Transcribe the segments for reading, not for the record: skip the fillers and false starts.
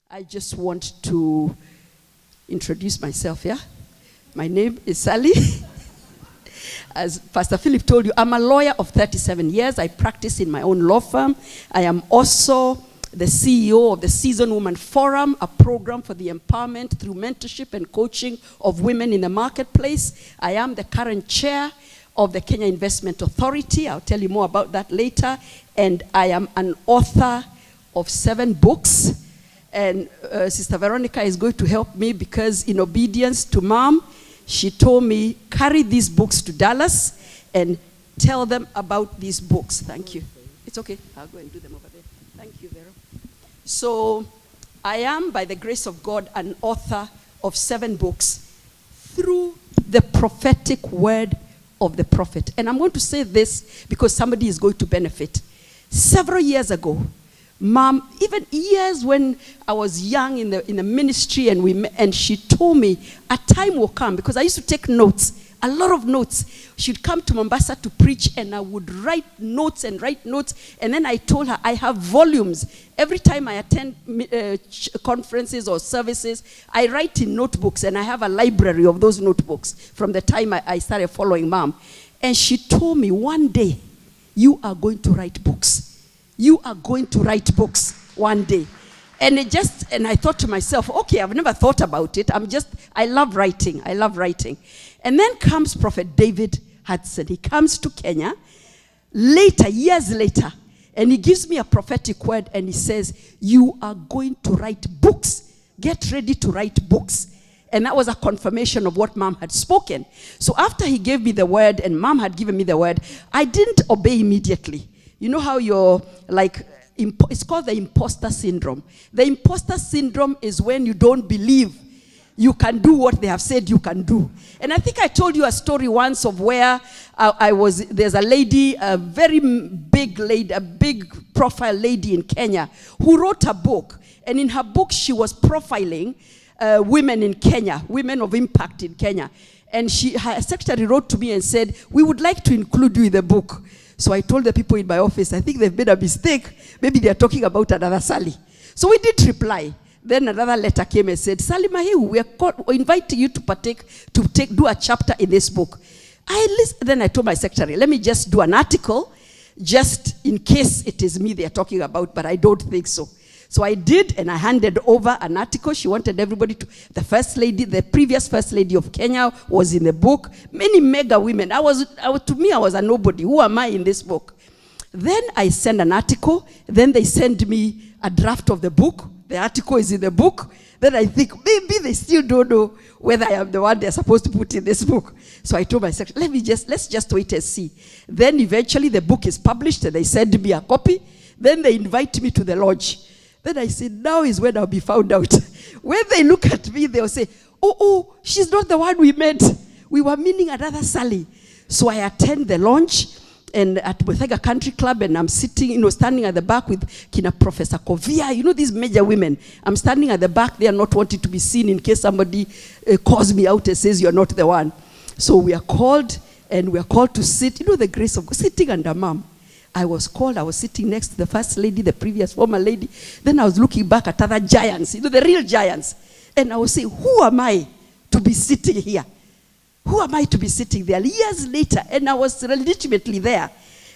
I just want to introduce myself, yeah? My name is Sally. As Pastor Philip told you, I'm a lawyer of 37 years. I practice in my own law firm. I am also the CEO of the Seasoned Woman Forum, a program for the empowerment through mentorship and coaching of women in the marketplace. I am the current chair of the Kenya Investment Authority. I'll tell you more about that later. And I am an author of 7 books. And Sister Veronica is going to help me because in obedience to Mom, she told me, carry these books to Dallas and tell them about these books. Thank you. It's okay. I'll go and do them over there. Thank you, Vero. So I am, by the grace of God, an author of 7 books through the prophetic word of the prophet. And I'm going to say this because somebody is going to benefit. Several years ago, Mom, even years when I was young in the ministry, and she told me a time will come, because I used to take notes, a lot of notes. She'd come to Mombasa to preach, and I would write notes, and then I told her I have volumes. Every time I attend conferences or services, I write in notebooks, and I have a library of those notebooks from the time I started following Mom. And she told me, one day, you are going to write books. You are going to write books one day. And I thought to myself, okay, I've never thought about it. I love writing. And then comes Prophet David Hudson. He comes to Kenya years later, and he gives me a prophetic word, and he says, you are going to write books. Get ready to write books. And that was a confirmation of what Mom had spoken. So after he gave me the word, and Mom had given me the word, I didn't obey immediately. You know how you're like, it's called the imposter syndrome. The imposter syndrome is when you don't believe you can do what they have said you can do. And I think I told you a story once of where there's a lady, a very big lady, a big profile lady in Kenya who wrote a book. And in her book, she was profiling women in Kenya, women of impact in Kenya. And her secretary wrote to me and said, we would like to include you in the book. So I told the people in my office, I think they've made a mistake. Maybe they're talking about another Sally. So we did reply. Then another letter came and said, Sally Mahihu, we're inviting you to do a chapter in this book. Then I told my secretary, let me just do an article, just in case it is me they're talking about, but I don't think so. So I did, and I handed over an article. She wanted everybody to, the previous first lady of Kenya was in the book. Many mega women. To me, I was a nobody. Who am I in this book? Then I send an article. Then they send me a draft of the book. The article is in the book. Then I think, maybe they still don't know whether I am the one they're supposed to put in this book. So I told my secretary, let's just wait and see. Then eventually the book is published, and they send me a copy. Then they invite me to the lodge. Then I said, now is when I'll be found out. When they look at me, they'll say, oh, she's not the one we met. We were meaning another Sally. So I attend the launch and at Muthaiga Country Club, and I'm sitting, standing at the back with Professor Kovia, these major women. I'm standing at the back there, not wanting to be seen in case somebody calls me out and says you're not the one. So we are called, and we are called to sit, the grace of God, sitting under Mom. I was sitting next to the first lady, the previous former lady. Then I was looking back at other giants, the real giants. And I was saying, who am I to be sitting here? Who am I to be sitting there? Years later, and I was legitimately there.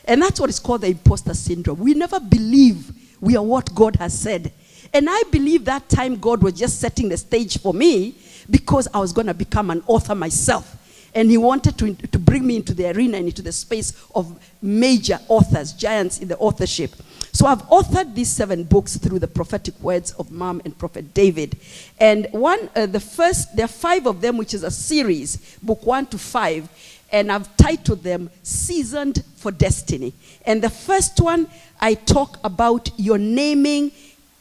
And that's what is called the imposter syndrome. We never believe we are what God has said. And I believe that time God was just setting the stage for me because I was going to become an author myself. And he wanted to bring me into the arena and into the space of major authors, giants in the authorship. So I've authored these 7 books through the prophetic words of Mom and Prophet David. And there are 5 of them, which is a series, book 1 to 5. And I've titled them Seasoned for Destiny. And the first one, I talk about your naming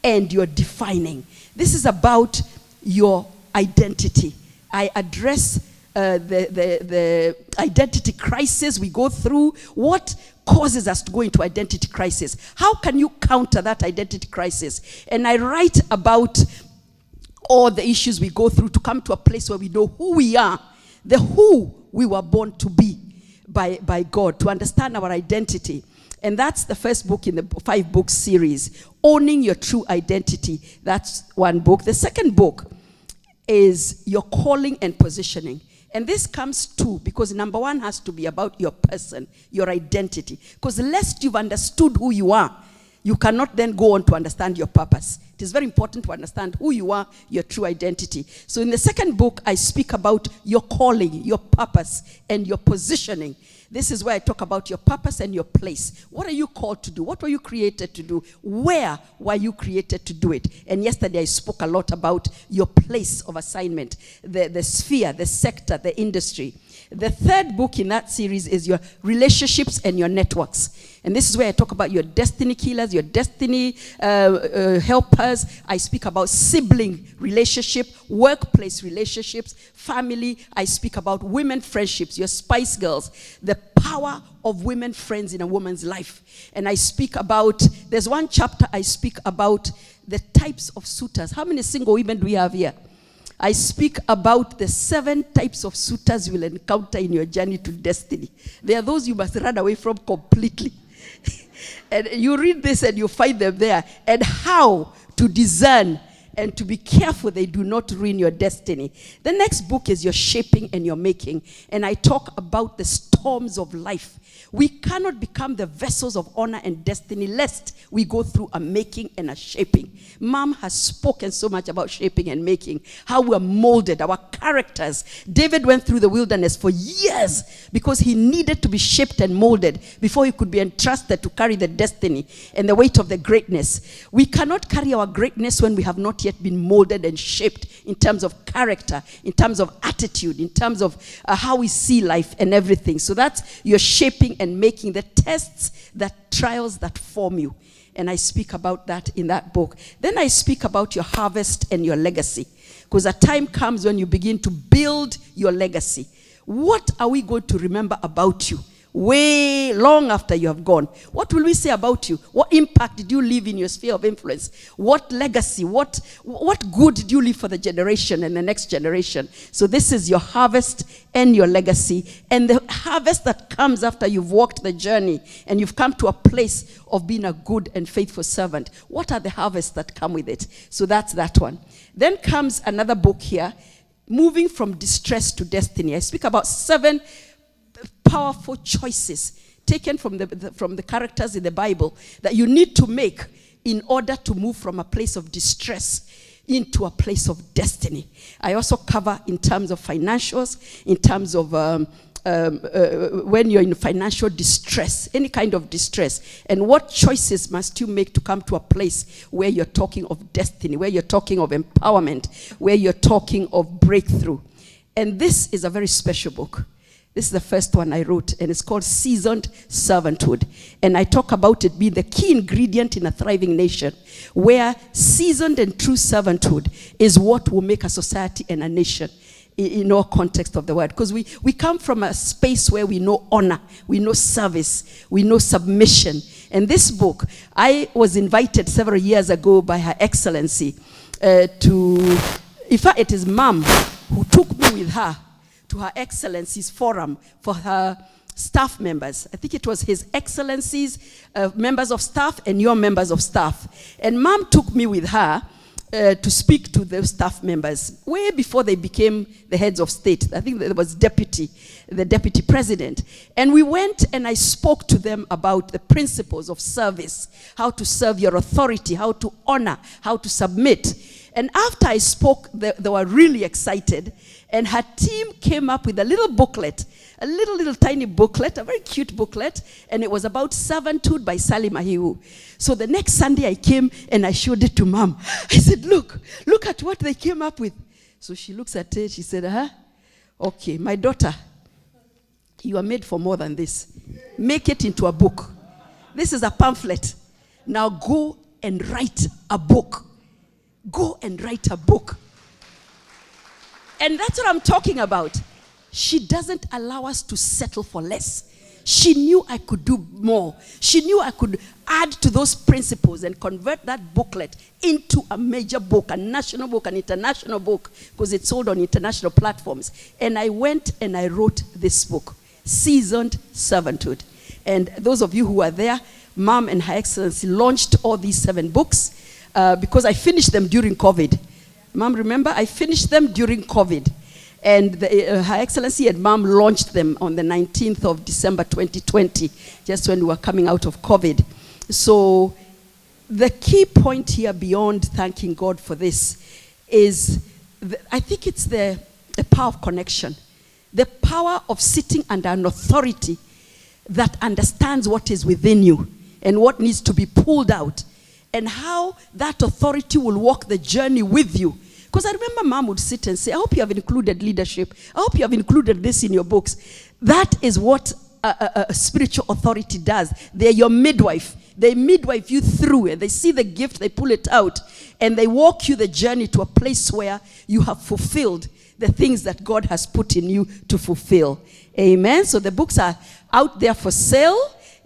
and your defining. This is about your identity. I address the identity crisis we go through. What causes us to go into identity crisis? How can you counter that identity crisis? And I write about all the issues we go through to come to a place where we know who we are, the who we were born to be by God, to understand our identity. And that's the first book in the 5-book series, Owning Your True Identity. That's one book. The second book is Your Calling and Positioning. And this comes too, because number one has to be about your person, your identity. Because lest you've understood who you are, you cannot then go on to understand your purpose. It is very important to understand who you are, your true identity. So in the second book, I speak about your calling, your purpose, and your positioning. This is where I talk about your purpose and your place. What are you called to do? What were you created to do? Where were you created to do it? And yesterday I spoke a lot about your place of assignment, the sphere, the sector, the industry. The third book in that series is your relationships and your networks. And this is where I talk about your destiny killers, your destiny helpers. I speak about sibling relationship, workplace relationships, family. I speak about women friendships, your Spice Girls, the power of women friends in a woman's life. And I speak about, there's one chapter I speak about the types of suitors. How many single women do we have here? I speak about the 7 types of suitors you will encounter in your journey to destiny. They are those you must run away from completely. And you read this and you find them there. And how to discern and to be careful they do not ruin your destiny. The next book is your shaping and your making. And I talk about the storms of life. We cannot become the vessels of honor and destiny lest we go through a making and a shaping. Mom has spoken so much about shaping and making, how we're molded, our characters. David went through the wilderness for years because he needed to be shaped and molded before he could be entrusted to carry the destiny and the weight of the greatness. We cannot carry our greatness when we have not yet been molded and shaped in terms of character, in terms of attitude, in terms of how we see life and everything. So that's your shaping and making, the tests, the trials that form you. And I speak about that in that book. Then I speak about your harvest and your legacy. Because a time comes when you begin to build your legacy. What are we going to remember about you way long after you have gone? What will we say about you? What impact did you leave in your sphere of influence? What legacy? What good did you leave for the generation and the next generation? So this is your harvest and your legacy. And the harvest that comes after you've walked the journey and you've come to a place of being a good and faithful servant. What are the harvests that come with it? So that's that one. Then comes another book here, Moving from Distress to Destiny. I speak about 7 powerful choices taken from the characters in the Bible that you need to make in order to move from a place of distress into a place of destiny. I also cover in terms of financials, in terms of when you're in financial distress, any kind of distress, and what choices must you make to come to a place where you're talking of destiny, where you're talking of empowerment, where you're talking of breakthrough. And this is a very special book. This is the first one I wrote, and it's called Seasoned Servanthood. And I talk about it being the key ingredient in a thriving nation, where seasoned and true servanthood is what will make a society and a nation in all context of the word. Because we come from a space where we know honor, we know service, we know submission. And this book, I was invited several years ago by Her Excellency in fact, it is Mom who took me with her to Her Excellency's forum for her staff members. I think it was His Excellency's members of staff and your members of staff. And Mom took me with her to speak to those staff members way before they became the heads of state. I think there was the deputy president. And we went and I spoke to them about the principles of service, how to serve your authority, how to honor, how to submit. And after I spoke, they were really excited. And her team came up with a little booklet, a little tiny booklet, a very cute booklet, and it was about servanthood by Sally Mahihu. So the next Sunday I came and I showed it to Mom. I said, look at what they came up with. So she looks at it, she said, okay, my daughter, you are made for more than this. Make it into a book. This is a pamphlet. Now go and write a book. Go and write a book. And that's what I'm talking about. She doesn't allow us to settle for less. She knew I could do more. She knew I could add to those principles and convert that booklet into a major book, a national book, an international book, because it's sold on international platforms. And I went and I wrote this book, Seasoned Servanthood. And those of you who are there, Mom and Her Excellency launched all these 7 books because I finished them during COVID. Mom, remember, I finished them during COVID. And Her Excellency and Mom launched them on the 19th of December 2020, just when we were coming out of COVID. So the key point here, beyond thanking God for this, is I think it's the power of connection. The power of sitting under an authority that understands what is within you and what needs to be pulled out, and how that authority will walk the journey with you. Because I remember Mom would sit and say, I hope you have included leadership. I hope you have included this in your books. That is what a spiritual authority does. They're your midwife. They midwife you through it. They see the gift, they pull it out, and they walk you the journey to a place where you have fulfilled the things that God has put in you to fulfill. Amen. So the books are out there for sale.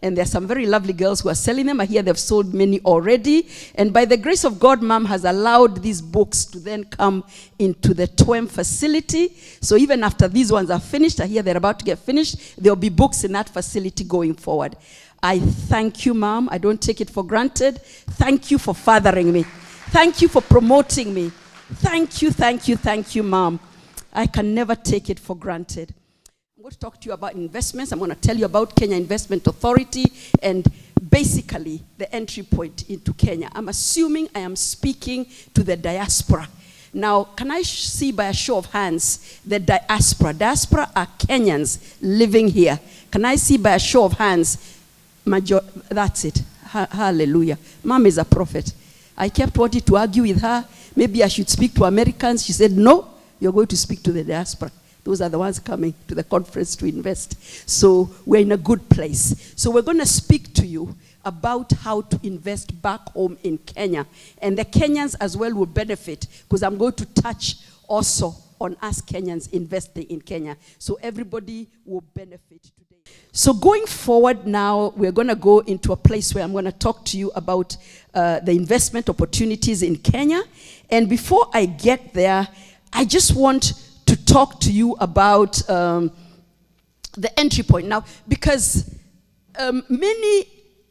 And there are some very lovely girls who are selling them. I hear they've sold many already. And by the grace of God, Mom has allowed these books to then come into the TWEM facility. So even after these ones are finished, I hear they're about to get finished, there'll be books in that facility going forward. I thank you, Mom. I don't take it for granted. Thank you for fathering me. Thank you for promoting me. Thank you, Mom. I can never take it for granted. I'm going to talk to you about investments. I'm going to tell you about Kenya Investment Authority and basically the entry point into Kenya. I'm assuming I am speaking to the diaspora. Now, can I see by a show of hands the diaspora? Diaspora are Kenyans living here. Can I see by a show of hands? That's it. Hallelujah. Mom is a prophet. I kept wanting to argue with her. Maybe I should speak to Americans. She said, no, you're going to speak to the diaspora. Those are the ones coming to the conference to invest. So we're in a good place. So we're going to speak to you about how to invest back home in Kenya. And the Kenyans as well will benefit, because I'm going to touch also on us Kenyans investing in Kenya. So everybody will benefit today. So going forward now, we're going to go into a place where I'm going to talk to you about the investment opportunities in Kenya. And before I get there, I just want to talk to you about the entry point. Now, because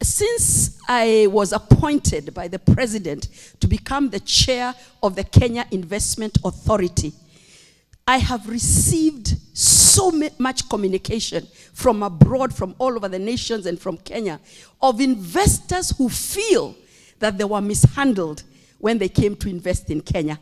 since I was appointed by the president to become the chair of the Kenya Investment Authority, I have received so much communication from abroad, from all over the nations and from Kenya, of investors who feel that they were mishandled when they came to invest in Kenya.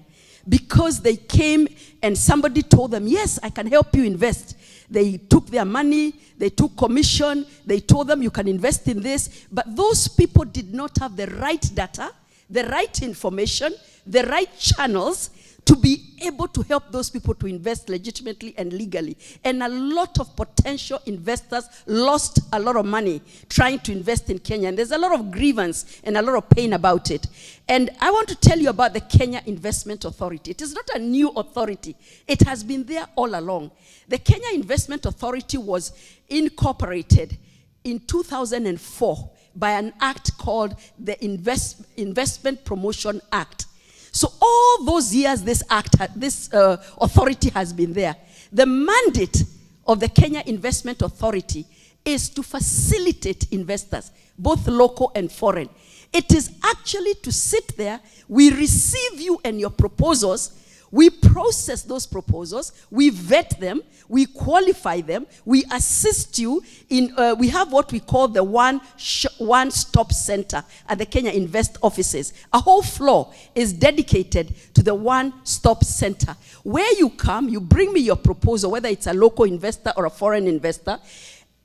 Because they came and somebody told them, yes, I can help you invest. They took their money, they took commission, they told them you can invest in this. But those people did not have the right data, the right information, the right channels to be able to help those people to invest legitimately and legally. And a lot of potential investors lost a lot of money trying to invest in Kenya. And there's a lot of grievance and a lot of pain about it. And I want to tell you about the Kenya Investment Authority. It is not a new authority. It has been there all along. The Kenya Investment Authority was incorporated in 2004 by an act called the Investment Promotion Act. So all those years this authority has been there. The mandate of the Kenya Investment Authority is to facilitate investors, both local and foreign. It is actually to sit there, we receive you and your proposals, we process those proposals, we vet them, we qualify them, we assist you in, we have what we call the one-stop center at the Kenya Invest offices. A whole floor is dedicated to the one-stop center. Where you come, you bring me your proposal, whether it's a local investor or a foreign investor,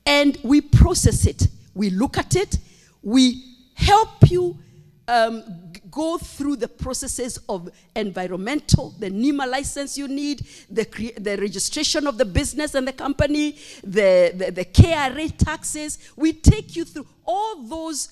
and we process it. We look at it, we help you go through the processes of environmental, the NEMA license you need, the registration of the business and the company, the KRA taxes. We take you through all those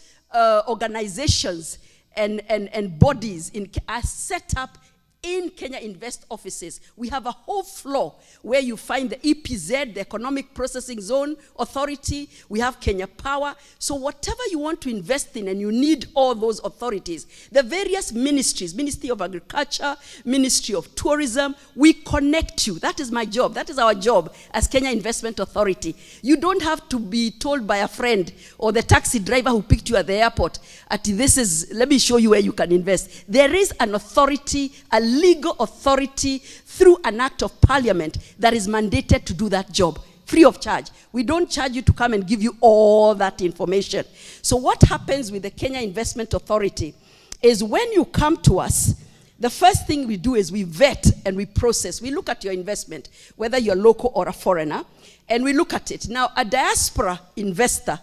organizations and bodies are set up in Kenya Invest offices, we have a whole floor where you find the EPZ, the Economic Processing Zone Authority. We have Kenya Power. So whatever you want to invest in, and you need all those authorities, the various ministries, Ministry of Agriculture, Ministry of Tourism, we connect you. That is my job. That is our job as Kenya Investment Authority. You don't have to be told by a friend or the taxi driver who picked you at the airport, let me show you where you can invest. There is an authority, a legal authority through an act of parliament that is mandated to do that job, free of charge. We don't charge you to come and give you all that information. So what happens with the Kenya Investment Authority is when you come to us, the first thing we do is we vet and we process. We look at your investment, whether you're local or a foreigner, and we look at it. Now, a diaspora investor,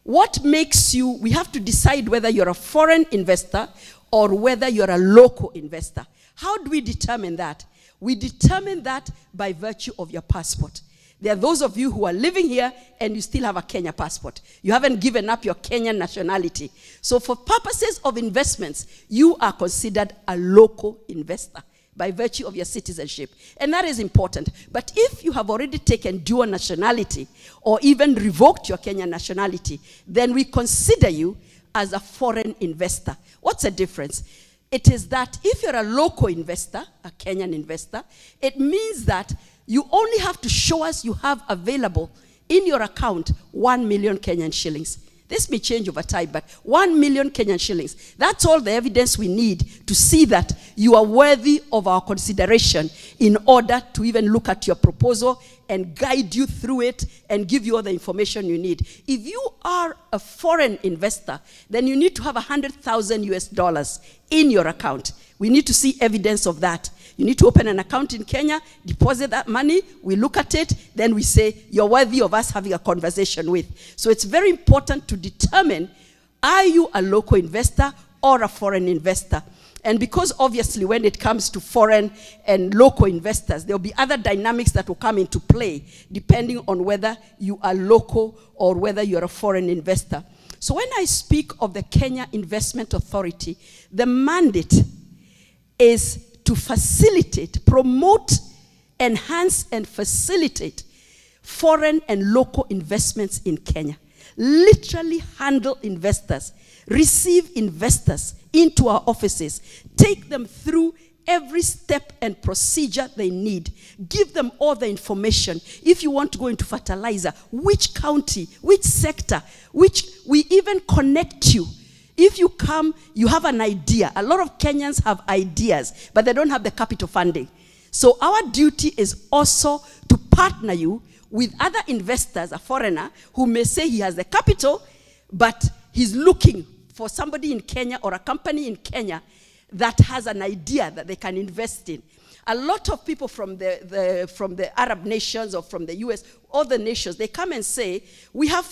what makes you, we have to decide whether you're a foreign investor or whether you're a local investor. How do we determine that? We determine that by virtue of your passport. There are those of you who are living here and you still have a Kenya passport. You haven't given up your Kenyan nationality. So for purposes of investments, you are considered a local investor by virtue of your citizenship. And that is important. But if you have already taken dual nationality or even revoked your Kenyan nationality, then we consider you as a foreign investor. What's the difference? It is that if you're a local investor, a Kenyan investor, it means that you only have to show us you have available in your account 1 million Kenyan shillings. This may change over time, but 1 million Kenyan shillings. That's all the evidence we need to see that you are worthy of our consideration in order to even look at your proposal and guide you through it and give you all the information you need. If you are a foreign investor, then you need to have $100,000 in your account. We need to see evidence of that. You need to open an account in Kenya, deposit that money, we look at it, then we say, you're worthy of us having a conversation with. So it's very important to determine, are you a local investor or a foreign investor? And because obviously when it comes to foreign and local investors, there'll be other dynamics that will come into play depending on whether you are local or whether you're a foreign investor. So when I speak of the Kenya Investment Authority, the mandate is to facilitate, promote, enhance, and facilitate foreign and local investments in Kenya. Literally handle investors, receive investors into our offices, take them through every step and procedure they need, give them all the information. If you want to go into fertilizer, which county, which sector, we even connect you. If you come, you have an idea. A lot of Kenyans have ideas, but they don't have the capital funding. So our duty is also to partner you with other investors, a foreigner, who may say he has the capital, but he's looking for somebody in Kenya or a company in Kenya that has an idea that they can invest in. A lot of people from the Arab nations or from the US, other nations, they come and say, we have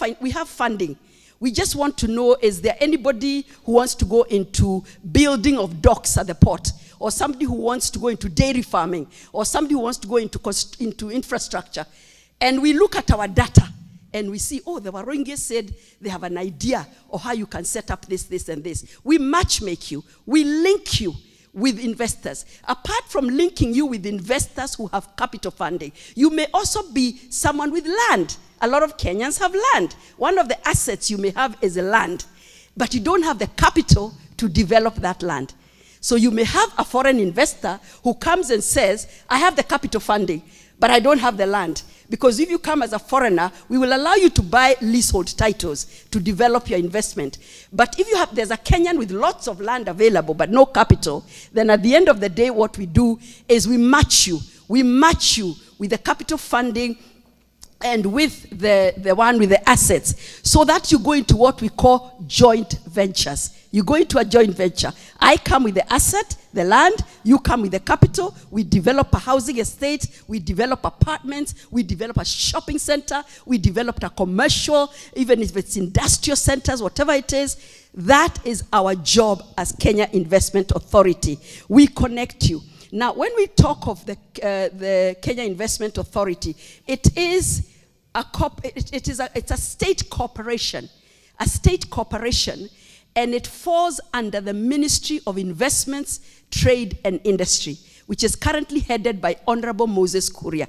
funding. We just want to know, is there anybody who wants to go into building of docks at the port? Or somebody who wants to go into dairy farming? Or somebody who wants to go into infrastructure? And we look at our data and we see, oh, the Waroingies said they have an idea of how you can set up this, this, and this. We matchmake you. We link you with investors. Apart from linking you with investors who have capital funding, you may also be someone with land. A lot of Kenyans have land. One of the assets you may have is land, but you don't have the capital to develop that land. So you may have a foreign investor who comes and says, I have the capital funding, but I don't have the land. Because if you come as a foreigner, we will allow you to buy leasehold titles to develop your investment. But if there's a Kenyan with lots of land available but no capital, then at the end of the day, what we do is we match you. We match you with the capital funding and with the one with the assets, so that you go into what we call joint ventures. You go into a joint venture. I come with the asset, the land, you come with the capital, we develop a housing estate, we develop apartments, we develop a shopping center, we develop a commercial, even if it's industrial centers, whatever it is. That is our job as Kenya Investment Authority. We connect you. Now, when we talk of the Kenya Investment Authority, it's a state corporation. A state corporation, and it falls under the Ministry of Investments, Trade and Industry, which is currently headed by Honorable Moses Kuria.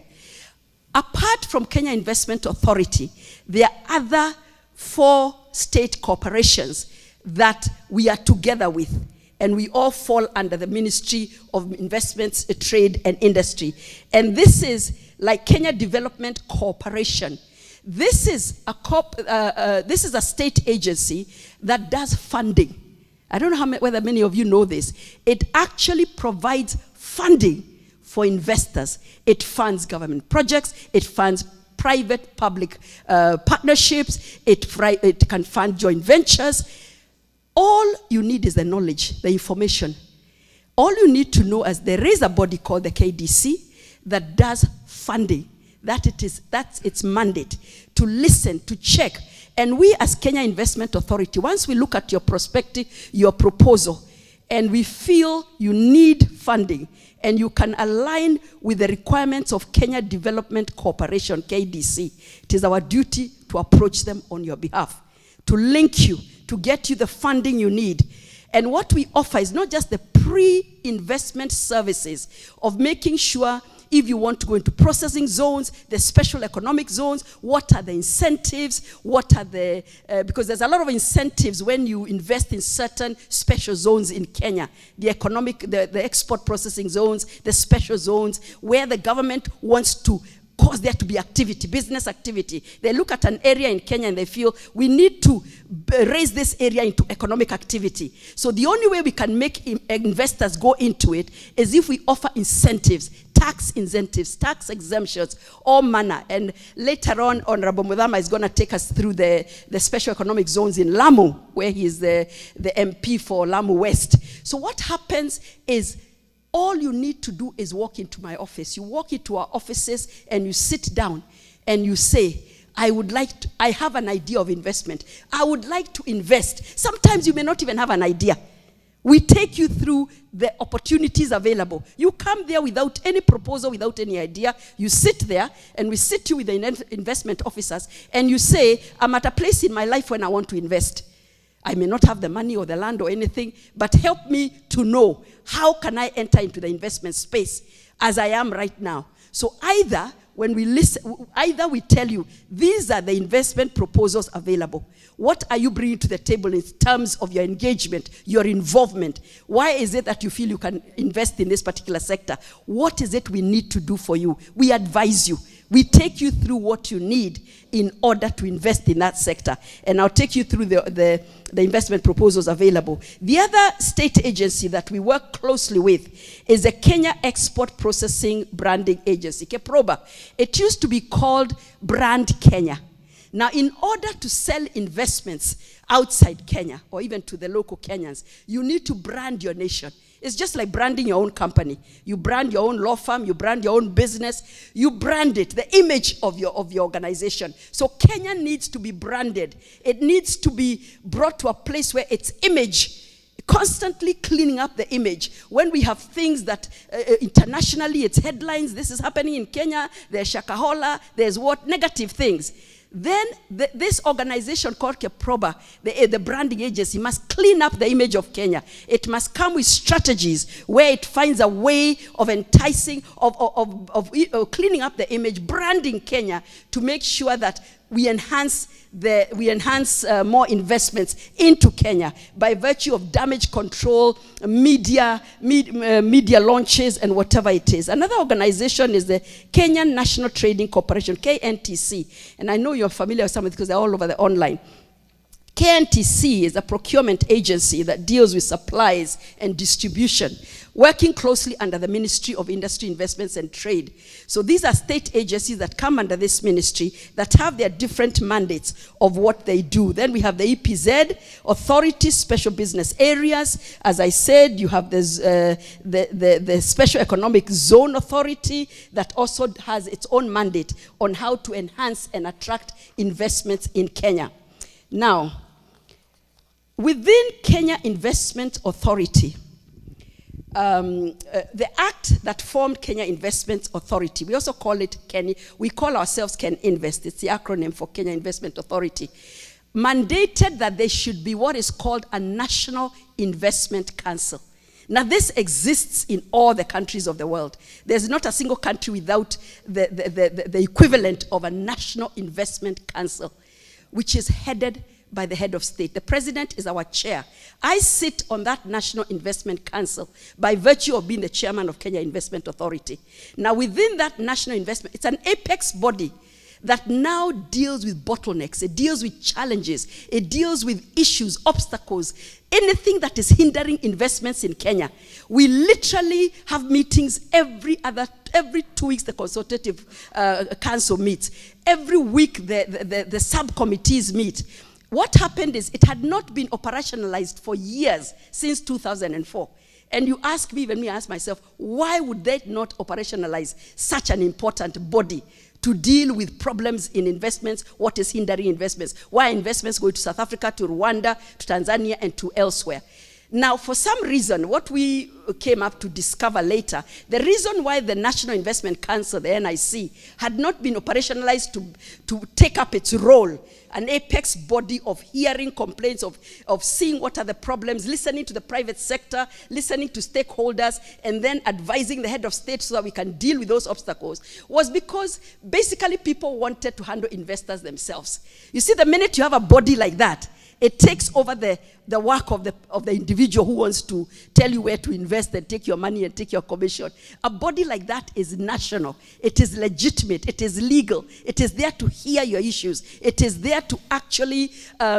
Apart from Kenya Investment Authority, there are other 4 state corporations that we are together with, and we all fall under the Ministry of Investments, Trade and Industry. And this is like Kenya Development Corporation. This is a state agency that does funding. I don't know whether many of you know this. It actually provides funding for investors. It funds government projects. It funds private-public partnerships. It can fund joint ventures. All you need is the knowledge, the information. All you need to know is there is a body called the KDC that does funding. That's its mandate, to listen, to check. And we as Kenya Investment Authority, once we look at your prospective, your proposal, and we feel you need funding, and you can align with the requirements of Kenya Development Corporation, KDC, it is our duty to approach them on your behalf, to link you, to get you the funding you need. And what we offer is not just the pre-investment services of making sure if you want to go into processing zones, the special economic zones, what are the incentives, what are the, because there's a lot of incentives when you invest in certain special zones in Kenya, the export processing zones, the special zones, where the government wants to cause there to be activity, business activity. They look at an area in Kenya and they feel we need to raise this area into economic activity. So the only way we can make investors go into it is if we offer incentives, tax incentives, tax exemptions, all manner. And later on, Honorable Mudhama is going to take us through the special economic zones in Lamu, where he is the MP for Lamu West. So what happens is, all you need to do is walk into my office. You walk into our offices and you sit down and you say, I have an idea of investment. I would like to invest. Sometimes you may not even have an idea. We take you through the opportunities available. You come there without any proposal, without any idea. You sit there and we sit you with the investment officers and you say, I'm at a place in my life when I want to invest. I may not have the money or the land or anything, but help me to know how can I enter into the investment space as I am right now. So either when we listen, either we tell you, these are the investment proposals available. What are you bringing to the table in terms of your engagement, your involvement? Why is it that you feel you can invest in this particular sector? What is it we need to do for you? We advise you. We take you through what you need in order to invest in that sector. And I'll take you through the investment proposals available. The other state agency that we work closely with is the Kenya Export Processing Branding Agency, KEPROBA. It used to be called Brand Kenya. Now, in order to sell investments outside Kenya, or even to the local Kenyans, you need to brand your nation. It's just like branding your own company. You brand your own law firm, you brand your own business, you brand it, the image of your organization. So Kenya needs to be branded. It needs to be brought to a place where its image, constantly cleaning up the image. When we have things that internationally, it's headlines, this is happening in Kenya, there's Shakahola, there's what, negative things. Then this organization called KEPROBA, the branding agency, must clean up the image of Kenya. It must come with strategies where it finds a way of enticing, of cleaning up the image, branding Kenya to make sure that we enhance more investments into Kenya by virtue of damage control, media launches, and whatever it is. Another organization is the Kenyan National Trading Corporation, KNTC. And I know you're familiar with some of it because they're all over the online. KNTC is a procurement agency that deals with supplies and distribution, working closely under the Ministry of Industry, Investments and Trade. So these are state agencies that come under this ministry that have their different mandates of what they do. Then we have the EPZ, Authority Special Business Areas. As I said, you have the Special Economic Zone Authority that also has its own mandate on how to enhance and attract investments in Kenya. Now, within Kenya Investment Authority, the act that formed Kenya Investment Authority, we also call it we call ourselves Ken Invest. It's the acronym for Kenya Investment Authority. mandated that there should be what is called a National Investment Council. Now, this exists in all the countries of the world. There's not a single country without the equivalent of a National Investment Council, which is headed by the head of state. The president is our chair. I sit on that National Investment Council by virtue of being the chairman of Kenya Investment Authority. Now, within that national investment, it's an apex body that now deals with bottlenecks, it deals with challenges, it deals with issues, obstacles, anything that is hindering investments in Kenya. We literally have meetings every 2 weeks. The consultative council meets. Every week the subcommittees meet. What happened is it had not been operationalized for years, since 2004. And you ask me, even me, I ask myself, why would they not operationalize such an important body to deal with problems in investments, what is hindering investments? Why are investments going to South Africa, to Rwanda, to Tanzania, and to elsewhere? Now, for some reason, what we came up to discover later, the reason why the National Investment Council, the NIC, had not been operationalized to take up its role, an apex body of hearing complaints, of seeing what are the problems, listening to the private sector, listening to stakeholders, and then advising the head of state so that we can deal with those obstacles, was because basically people wanted to handle investors themselves. You see, the minute you have a body like that, it takes over the work of the individual who wants to tell you where to invest and take your money and take your commission. A body like that is national. It is legitimate. It is legal. It is there to hear your issues. It is there to actually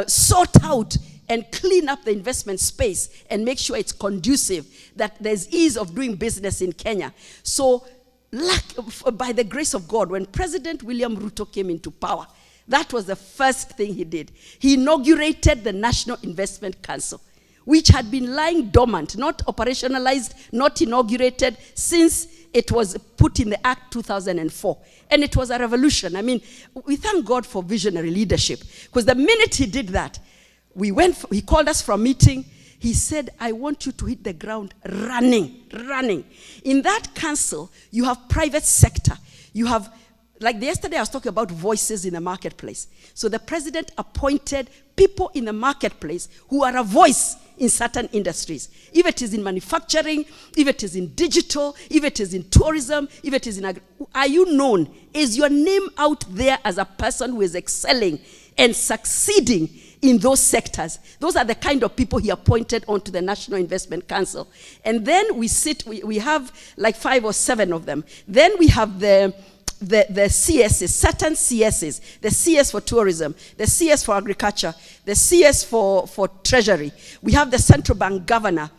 sort out and clean up the investment space and make sure it's conducive, that there's ease of doing business in Kenya. So, by the grace of God, when President William Ruto came into power, that was the first thing he did. He inaugurated the National Investment Council, which had been lying dormant, not operationalized, not inaugurated, since it was put in the Act 2004. And it was a revolution. I mean, we thank God for visionary leadership, because the minute he did that, he called us for a meeting. He said, I want you to hit the ground running. In that council, you have private sector. You have, like yesterday I was talking about voices in the marketplace. So the president appointed people in the marketplace who are a voice in certain industries. If it is in manufacturing, if it is in digital, if it is in tourism, if it is in are you known? Is your name out there as a person who is excelling and succeeding in those sectors? Those are the kind of people he appointed onto the National Investment Council. And then we have like 5 or 7 of them. Then we have the CSs, certain CSs, the CS for tourism, the CS for agriculture, the CS for treasury. We have the central bank governor,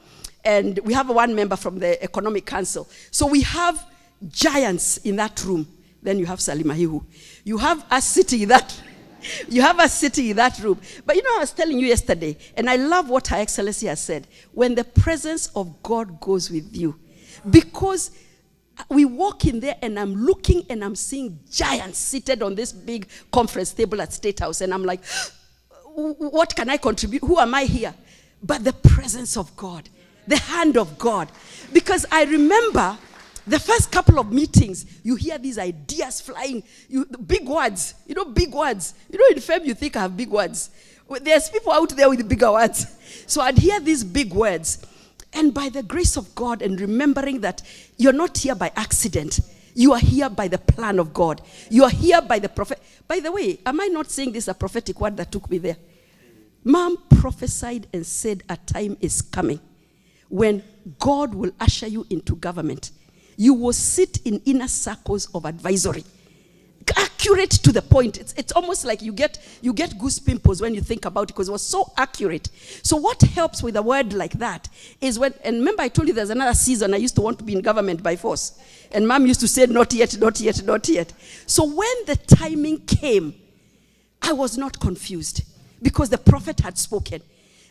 and we have one member from the economic council. So we have giants in that room. Then you have Mahihu. You have us sitting in that. You have us sitting in that room. But you know, I was telling you yesterday, and I love what Her Excellency has said, when the presence of God goes with you, because we walk in there and I'm looking and I'm seeing giants seated on this big conference table at State House. And I'm like, what can I contribute? Who am I here? But the presence of God, the hand of God. Because I remember the first couple of meetings, you hear these ideas flying, big words, big words. In FEM you think I have big words. There's people out there with bigger words. So I'd hear these big words. And by the grace of God, and remembering that you're not here by accident, you are here by the plan of God. You are here by the prophet. By the way, am I not saying this a prophetic word that took me there? Mom prophesied and said a time is coming when God will usher you into government. You will sit in inner circles of advisory. Accurate to the point. It's almost like you get goose pimples when you think about it, because it was so accurate. So what helps with a word like that is when, and remember I told you there's another season I used to want to be in government by force. And Mom used to say, not yet, not yet, not yet. So when the timing came, I was not confused, because the prophet had spoken.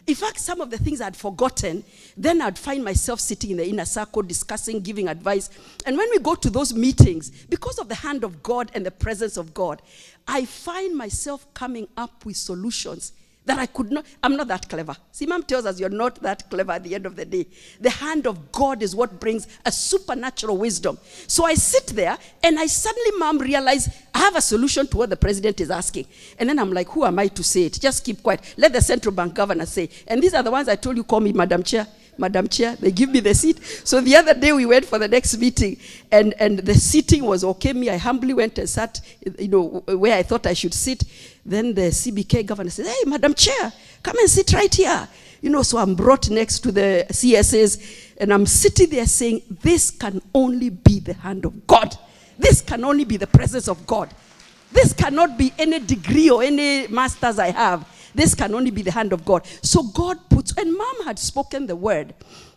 In fact, some of the things I'd forgotten, then I'd find myself sitting in the inner circle, discussing, giving advice. And when we go to those meetings, because of the hand of God and the presence of God, I find myself coming up with solutions that I could not. I'm not that clever. See, Mom tells us you're not that clever at the end of the day. The hand of God is what brings a supernatural wisdom. So I sit there, and I suddenly, Mom, realize I have a solution to what the president is asking. And then I'm like, who am I to say it? Just keep quiet. Let the central bank governor say. And these are the ones I told you, call me Madam Chair. Madam Chair, they give me the seat. So the other day we went for the next meeting, and the seating was okay. Me, I humbly went and sat, where I thought I should sit. Then the CBK governor said, hey, Madam Chair, come and sit right here. So I'm brought next to the CSAs, and I'm sitting there saying, this can only be the hand of God. This can only be the presence of God. This cannot be any degree or any masters I have. This can only be the hand of God. So God puts, and Mom had spoken the word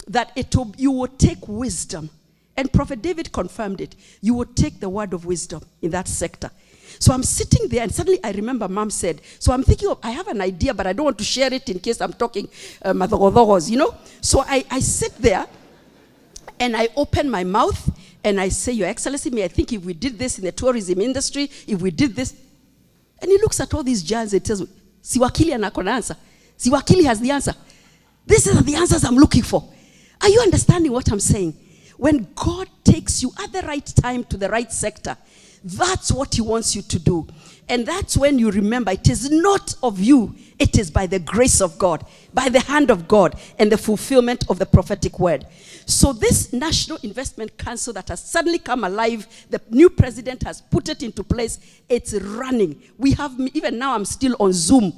that you would take wisdom. And Prophet David confirmed it. You would take the word of wisdom in that sector. So I'm sitting there, and suddenly I remember Mom said, so I'm thinking I have an idea, but I don't want to share it in case I'm talking madhogodhogos, So I sit there, and I open my mouth, and I say, Your Excellency, I think if we did this in the tourism industry, if we did this. And he looks at all these giants and tells me, Siwakili anakona answer. Siwakili has the answer. These are the answers I'm looking for. Are you understanding what I'm saying? When God takes you at the right time to the right sector, that's what he wants you to do. And that's when you remember it is not of you, it is by the grace of God, by the hand of God, and the fulfillment of the prophetic word. So this National Investment Council that has suddenly come alive, the new president has put it into place, it's running. We have, even now I'm still on Zoom.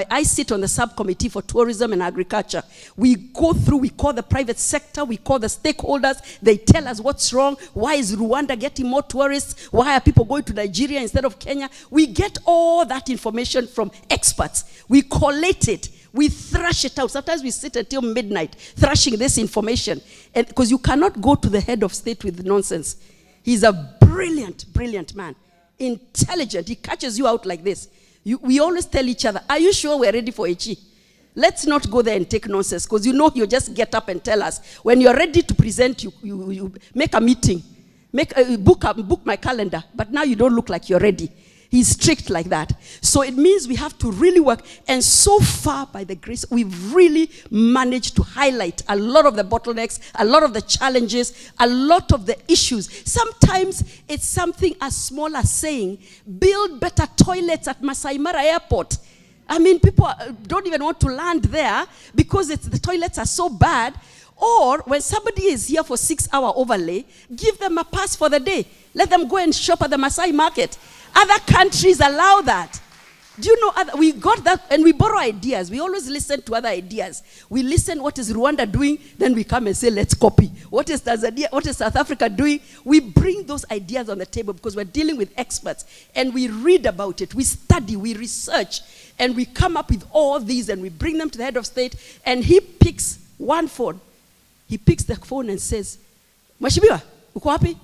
I sit on the subcommittee for tourism and agriculture. We go through, we call the private sector, we call the stakeholders, they tell us what's wrong, why is Rwanda getting more tourists, why are people going to Nigeria instead of Kenya. We get all that information from experts. We collate it. We thrash it out. Sometimes we sit until midnight thrashing this information. And because you cannot go to the head of state with nonsense. He's a brilliant, brilliant man. Intelligent. He catches you out like this. We always tell each other, are you sure we're ready for HE? Let's not go there and take nonsense. Because you just get up and tell us. When you're ready to present, you make a meeting. Book my calendar. But now you don't look like you're ready. He's strict like that. So it means we have to really work. And so far, by the grace, we've really managed to highlight a lot of the bottlenecks, a lot of the challenges, a lot of the issues. Sometimes it's something as small as saying, build better toilets at Masai Mara Airport. People don't even want to land there because the toilets are so bad. Or when somebody is here for 6-hour overlay, give them a pass for the day. Let them go and shop at the Masai market. Other countries allow that. Do you know, we got that, and we borrow ideas. We always listen to other ideas. We listen, what is Rwanda doing? Then we come and say, let's copy. What is Tanzania? What is South Africa doing? We bring those ideas on the table because we're dealing with experts. And we read about it. We study, we research, and we come up with all these, and we bring them to the head of state, and he picks one phone. He picks the phone and says, Mheshimiwa, uko wapi?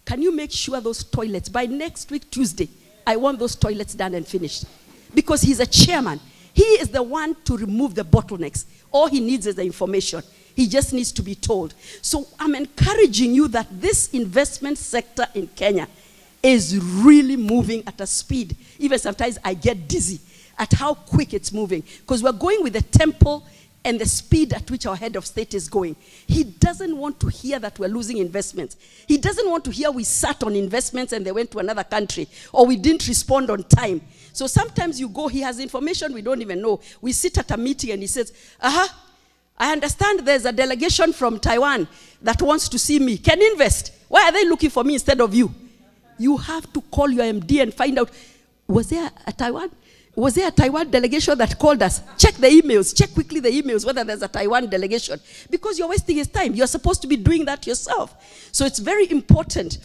Can you make sure those toilets, by next week, Tuesday, I want those toilets done and finished? Because he's a chairman. He is the one to remove the bottlenecks. All he needs is the information. He just needs to be told. So I'm encouraging you that this investment sector in Kenya is really moving at a speed. Even sometimes I get dizzy at how quick it's moving. Because we're going with the tempo and the speed at which our head of state is going. He doesn't want to hear that we're losing investments. He doesn't want to hear we sat on investments and they went to another country, or we didn't respond on time. So sometimes you go, he has information we don't even know. We sit at a meeting and he says, I understand there's a delegation from Taiwan that wants to see me. Can invest. Why are they looking for me instead of you? You have to call your MD and find out, was there a Taiwan delegation that called us? Check the emails. Check quickly the emails whether there's a Taiwan delegation. Because you're wasting his time. You're supposed to be doing that yourself. So it's very important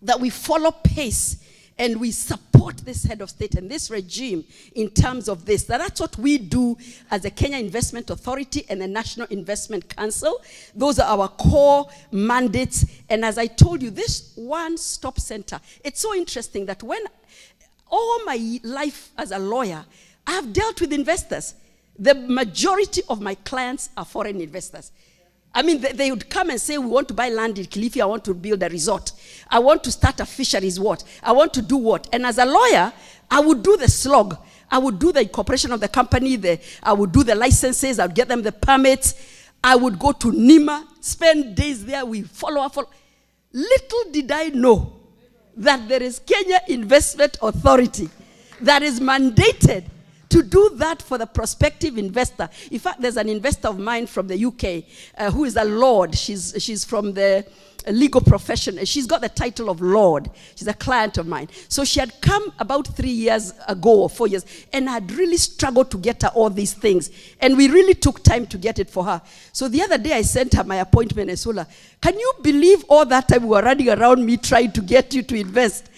that we follow pace and we support this head of state and this regime in terms of this. That's what we do as the Kenya Investment Authority and the National Investment Council. Those are our core mandates. And as I told you, this one-stop center, it's so interesting that when all my life as a lawyer, I have dealt with investors. The majority of my clients are foreign investors. They would come and say, we want to buy land in Kilifi, I want to build a resort. I want to start a fisheries what? I want to do what? And as a lawyer, I would do the slog. I would do the incorporation of the company, I would do the licenses, I would get them the permits. I would go to Nima, spend days there, we follow up. Little did I know that there is Kenya Investment Authority that is mandated to do that for the prospective investor. In fact, there's an investor of mine from the UK who is a lord. She's from the legal profession. She's got the title of lord. She's a client of mine. So she had come about 3 years ago or 4 years and had really struggled to get her all these things. And we really took time to get it for her. So the other day I sent her my appointment and told her, can you believe all that time we were running around me trying to get you to invest?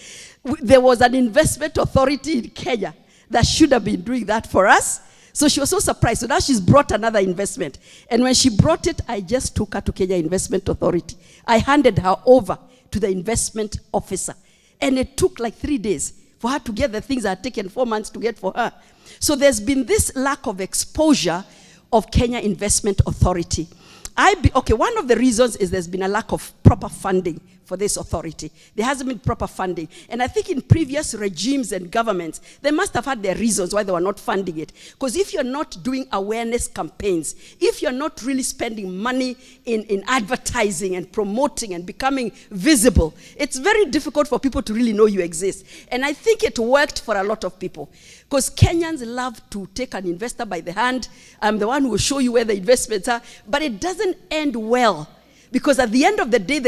There was an investment authority in Kenya that should have been doing that for us. So she was so surprised. So now she's brought another investment. And when she brought it, I just took her to Kenya Investment Authority. I handed her over to the investment officer. And it took like 3 days for her to get the things that had taken 4 months to get for her. So there's been this lack of exposure of Kenya Investment Authority. One of the reasons is there's been a lack of proper funding for this authority. There hasn't been proper funding. And I think in previous regimes and governments, they must have had their reasons why they were not funding it. Because if you're not doing awareness campaigns, if you're not really spending money in advertising and promoting and becoming visible, it's very difficult for people to really know you exist. And I think it worked for a lot of people. Because Kenyans love to take an investor by the hand. I'm the one who will show you where the investments are. But it doesn't end well. Because at the end of the day,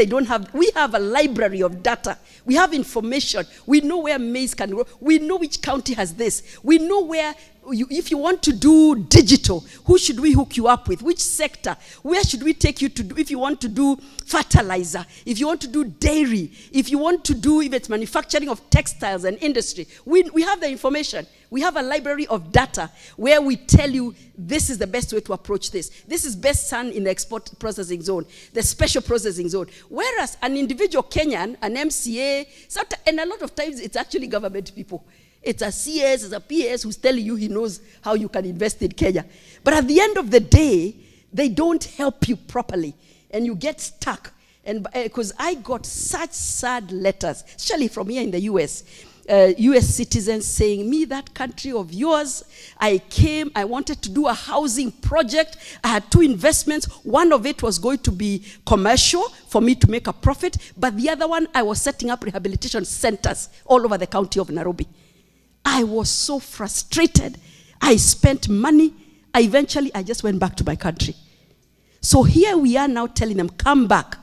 we have a library of data. We have information. We know where maize can grow. We know which county has this. We know where, if you want to do digital, who should we hook you up with? Which sector? Where should we take you to do, if you want to do fertilizer, if you want to do dairy, if you want to do, if it's manufacturing of textiles and industry. We have the information. We have a library of data where we tell you this is the best way to approach this. This is best done in the export processing zone, the special processing zone. Whereas an individual Kenyan, an MCA, and a lot of times it's actually government people. It's a CS, it's a PS who's telling you he knows how you can invest in Kenya. But at the end of the day, they don't help you properly. And you get stuck. And because I got such sad letters, especially from here in the US, US citizens saying, me, that country of yours, I came, I wanted to do a housing project. I had 2 investments. One of it was going to be commercial for me to make a profit. But the other one, I was setting up rehabilitation centers all over the county of Nairobi. I was so frustrated. I spent money. Eventually, I just went back to my country. So here we are now telling them, come back,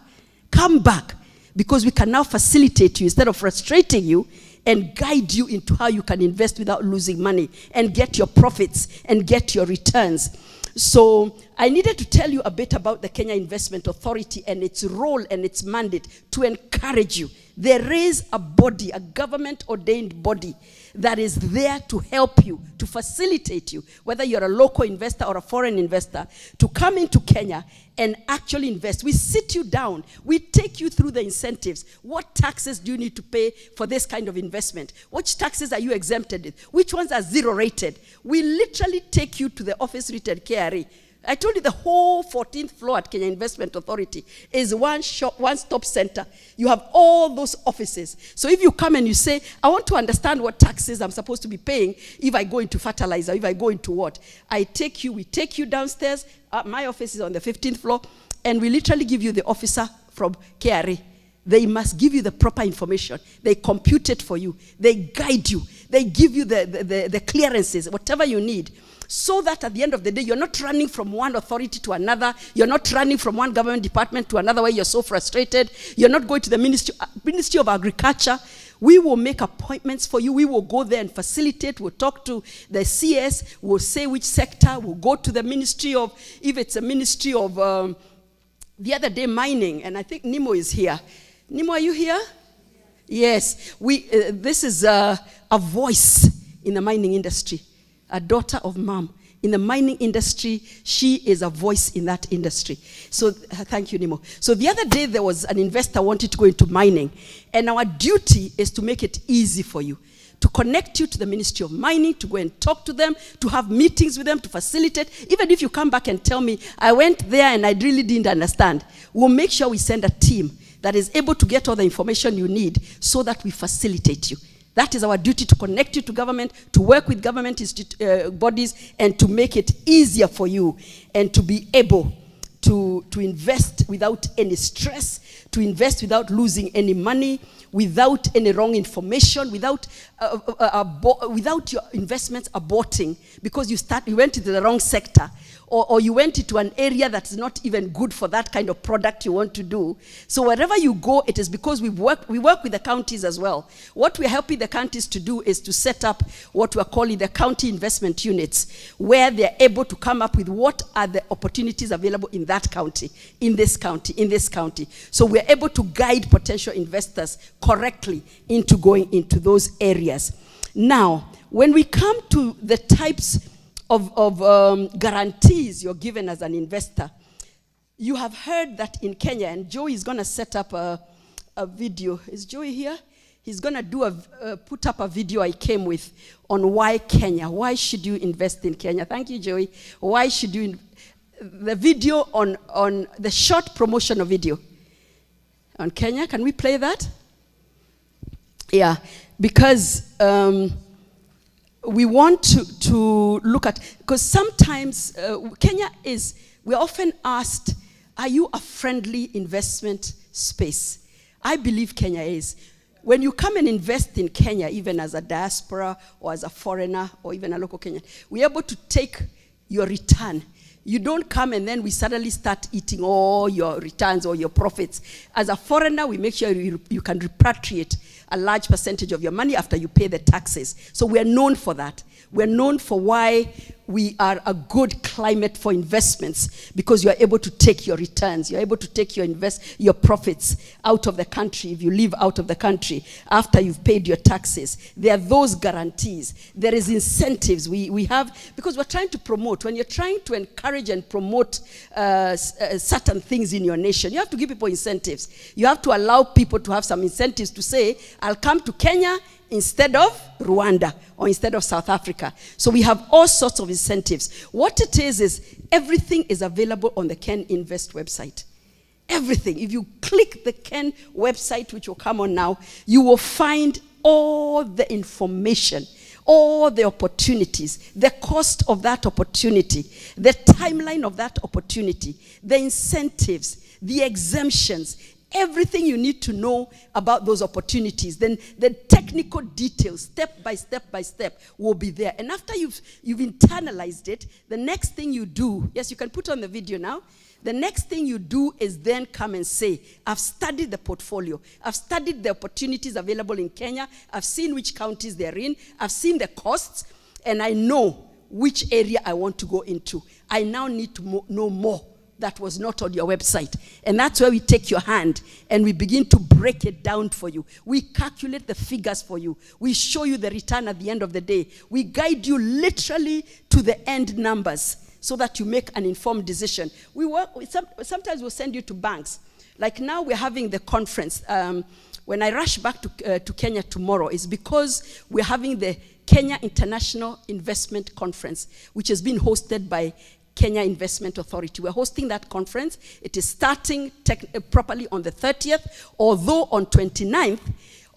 because we can now facilitate you instead of frustrating you and guide you into how you can invest without losing money and get your profits and get your returns. So I needed to tell you a bit about the Kenya Investment Authority and its role and its mandate to encourage you. There is a body, a government-ordained body that is there to help you, to facilitate you, whether you're a local investor or a foreign investor, to come into Kenya and actually invest. We sit you down. We take you through the incentives. What taxes do you need to pay for this kind of investment? Which taxes are you exempted with? Which ones are zero rated? We literally take you to the office rated KRA. I told you the whole 14th floor at Kenya Investment Authority is one-stop center. You have all those offices. So if you come and you say, I want to understand what taxes I'm supposed to be paying if I go into fertilizer, if I go into what, we take you downstairs. My office is on the 15th floor, and we literally give you the officer from KRA. They must give you the proper information. They compute it for you. They guide you. They give you the clearances, whatever you need. So that at the end of the day, you're not running from one authority to another. You're not running from one government department to another where you're so frustrated. You're not going to the Ministry of Agriculture. We will make appointments for you. We will go there and facilitate. We'll talk to the CS. We'll say which sector. We'll go to the Ministry of, if it's a Ministry of, the other day, mining. And I think Nimo is here. Nimo, are you here? Yes. This is a voice in the mining industry. A daughter of mom. In the mining industry, she is a voice in that industry. So, thank you, Nimo. So the other day, there was an investor wanted to go into mining. And our duty is to make it easy for you. To connect you to the Ministry of Mining, to go and talk to them, to have meetings with them, to facilitate. Even if you come back and tell me, I went there and I really didn't understand, we'll make sure we send a team that is able to get all the information you need so that we facilitate you. That is our duty, to connect you to government, to work with government bodies, and to make it easier for you, and to be able to to invest without any stress, to invest without losing any money, without any wrong information, without your investments aborting because you went into the wrong sector, or you went into an area that's not even good for that kind of product you want to do. So wherever you go, it is because we work with the counties as well. What we're helping the counties to do is to set up what we're calling the county investment units, where they're able to come up with what are the opportunities available in that county, in this county, in this county. So we're able to guide potential investors correctly into going into those areas. Now, when we come to the types of guarantees you're given as an investor, you have heard that in Kenya, and Joey is going to set up a video. Is Joey here? He's going to put up a video I came with on why Kenya. Why should you invest in Kenya? Thank you, Joey. Why should you? The video on the short promotional video on Kenya. Can we play that? Yeah, because we want to look at, because sometimes Kenya we're often asked, are you a friendly investment space? I believe Kenya is. When you come and invest in Kenya, even as a diaspora or as a foreigner or even a local Kenyan, we're able to take your return. You don't come and then we suddenly start eating all your returns or your profits. As a foreigner, we make sure you can repatriate a large percentage of your money after you pay the taxes. So we're known for that. We're known for why we are a good climate for investments, because you're able to take your returns. You're able to take your profits out of the country if you live out of the country after you've paid your taxes. There are those guarantees. There is incentives we have, because we're trying to promote. When you're trying to encourage and promote certain things in your nation, you have to give people incentives. You have to allow people to have some incentives to say, I'll come to Kenya instead of Rwanda or instead of South Africa. So we have all sorts of incentives. What it is everything is available on the Ken Invest website. Everything. If you click the Ken website, which will come on now, you will find all the information, all the opportunities, the cost of that opportunity, the timeline of that opportunity, the incentives, the exemptions, everything you need to know about those opportunities. Then the technical details, step by step, will be there. And after you've internalized it, the next thing you do, yes, you can put on the video now. The next thing you do is then come and say, I've studied the portfolio. I've studied the opportunities available in Kenya. I've seen which counties they're in. I've seen the costs, and I know which area I want to go into. I now need to know more that was not on your website. And that's where we take your hand and we begin to break it down for you. We calculate the figures for you. We show you the return at the end of the day. We guide you literally to the end numbers so that you make an informed decision. Sometimes we'll send you to banks. Like now we're having the conference. When I rush back to Kenya tomorrow, it's because we're having the Kenya International Investment Conference, which has been hosted by Kenya Investment Authority. We're hosting that conference. It is starting properly on the 30th, although on 29th,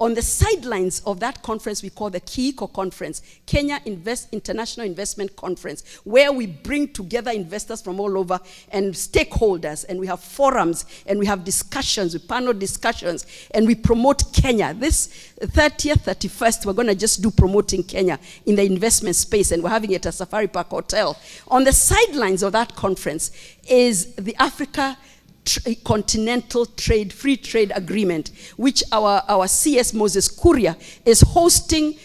on the sidelines of that conference we call the KIICO Conference, Kenya International Investment Conference, where we bring together investors from all over and stakeholders, and we have forums, and we have discussions, we panel discussions, and we promote Kenya. This 30th, 31st, we're going to just do promoting Kenya in the investment space, and we're having it at Safari Park Hotel. On the sidelines of that conference is the Africa Continental Free Trade Agreement, which our CS Moses Kuria is hosting.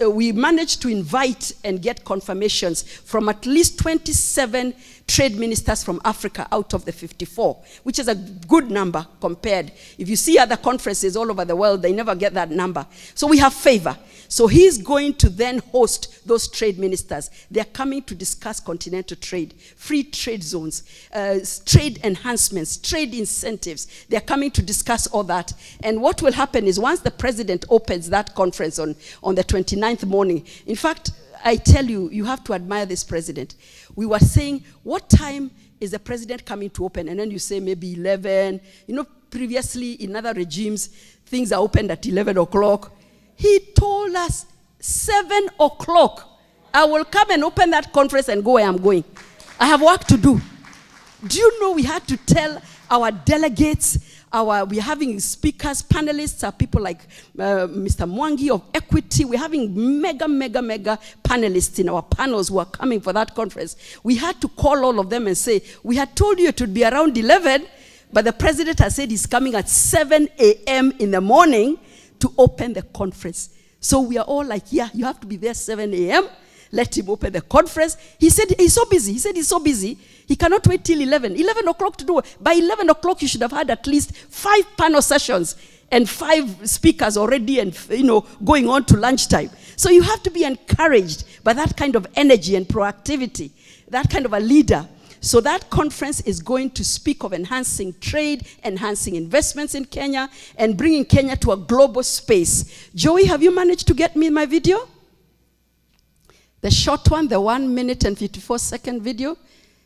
We managed to invite and get confirmations from at least 27 trade ministers from Africa out of the 54, which is a good number compared. If you see other conferences all over the world, they never get that number. So we have favor. So he's going to then host those trade ministers. They're coming to discuss continental trade, free trade zones, trade enhancements, trade incentives. They're coming to discuss all that. And what will happen is once the president opens that conference on the 29th morning, in fact, I tell you, you have to admire this president. We were saying, what time is the president coming to open? And then you say maybe 11. You know, previously in other regimes, things are opened at 11 o'clock. He told us 7 o'clock. I will come and open that conference and go where I'm going. I have work to do. Do you know we had to tell our delegates, we're having speakers, panelists, people like Mr. Mwangi of Equity. We're having mega panelists in our panels who are coming for that conference. We had to call all of them and say, we had told you it would be around 11, but the president has said he's coming at 7 a.m. in the morning to open the conference. So we are all like, yeah, you have to be there 7 a.m. Let him open the conference. He said he's so busy. He cannot wait till 11. 11 o'clock to do it. By 11 o'clock, you should have had at least 5 panel sessions and 5 speakers already and, going on to lunchtime. So you have to be encouraged by that kind of energy and proactivity, that kind of a leader. So that conference is going to speak of enhancing trade, enhancing investments in Kenya, and bringing Kenya to a global space. Joey, have you managed to get me my video? The short one, the 1 minute and 54-second video?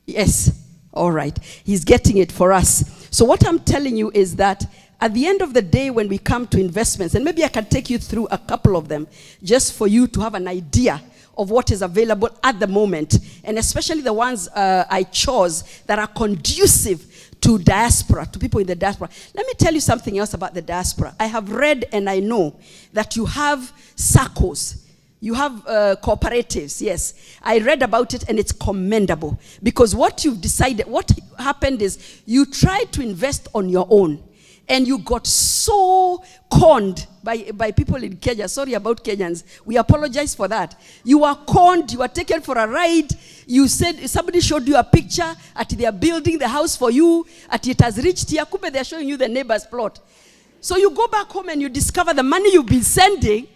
Yes. All right. He's getting it for us. So what I'm telling you is that at the end of the day, when we come to investments, and maybe I can take you through a couple of them, just for you to have an idea of what is available at the moment, and especially the ones I chose that are conducive to diaspora, to people in the diaspora. Let me tell you something else about the diaspora. I have read and I know that you have SACCOs. You have cooperatives, yes. I read about it and it's commendable. Because what you've decided, what happened is you tried to invest on your own. And you got so conned by people in Kenya. Sorry about Kenyans. We apologize for that. You were conned, you were taken for a ride. You said, somebody showed you a picture at they are building the house for you, at it has reached here. Kupe, they are showing you the neighbor's plot. So you go back home and you discover the money you've been sending,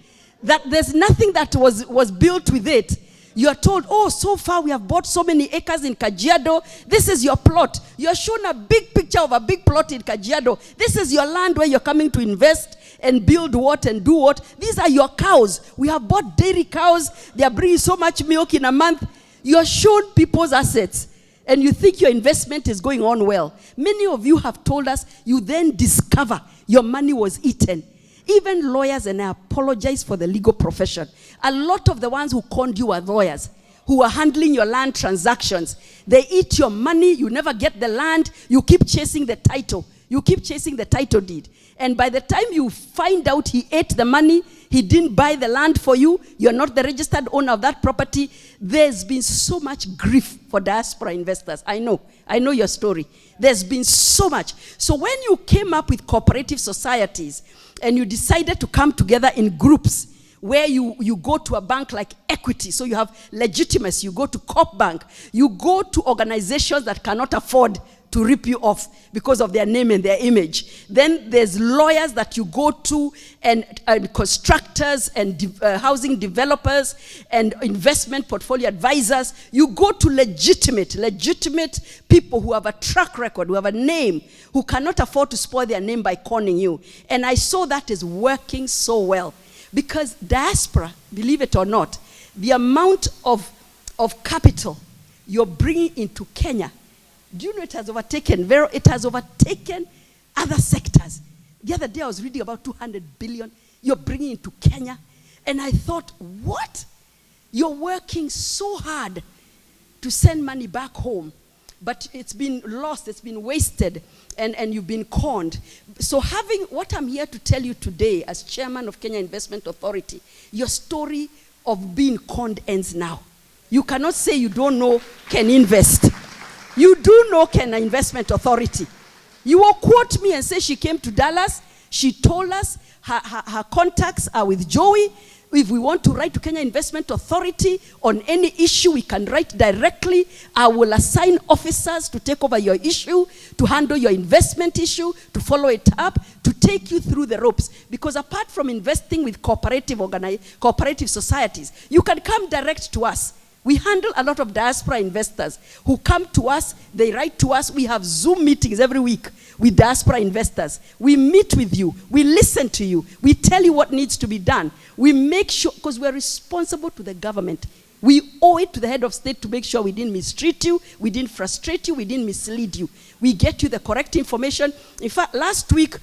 that there's nothing that was built with it. You are told, oh, so far we have bought so many acres in Kajiado. This is your plot. You are shown a big picture of a big plot in Kajiado. This is your land where you're coming to invest and build what and do what. These are your cows. We have bought dairy cows. They are bringing so much milk in a month. You are shown people's assets. And you think your investment is going on well. Many of you have told us you then discover your money was eaten. Even lawyers, and I apologize for the legal profession, a lot of the ones who conned you are lawyers who are handling your land transactions. They eat your money, you never get the land, you keep chasing the title. You keep chasing the title deed. And by the time you find out he ate the money, he didn't buy the land for you, you're not the registered owner of that property, there's been so much grief for diaspora investors. I know your story. There's been so much. So when you came up with cooperative societies, and you decided to come together in groups where you go to a bank like Equity, so you have legitimacy, you go to Coop Bank, you go to organizations that cannot afford to rip you off because of their name and their image. Then there's lawyers that you go to, and constructors and housing developers and investment portfolio advisors. You go to legitimate people who have a track record, who have a name, who cannot afford to spoil their name by conning you. And I saw that is working so well. Because diaspora, believe it or not, the amount of capital you're bringing into Kenya, do you know it has overtaken other sectors? The other day I was reading about 200 billion you're bringing into Kenya. And I thought, what? You're working so hard to send money back home, but it's been lost, it's been wasted, and you've been conned. So what I'm here to tell you today as chairman of Kenya Investment Authority, your story of being conned ends now. You cannot say you don't know Ken Invest. You do know Kenya Investment Authority. You will quote me and say she came to Dallas. She told us her contacts are with Joey. If we want to write to Kenya Investment Authority on any issue, we can write directly. I will assign officers to take over your issue, to handle your investment issue, to follow it up, to take you through the ropes. Because apart from investing with cooperative societies, you can come direct to us. We handle a lot of diaspora investors who come to us, they write to us. We have Zoom meetings every week with diaspora investors. We meet with you, we listen to you, we tell you what needs to be done. We make sure, because we're responsible to the government. We owe it to the head of state to make sure we didn't mistreat you, we didn't frustrate you, we didn't mislead you. We get you the correct information. In fact, last week,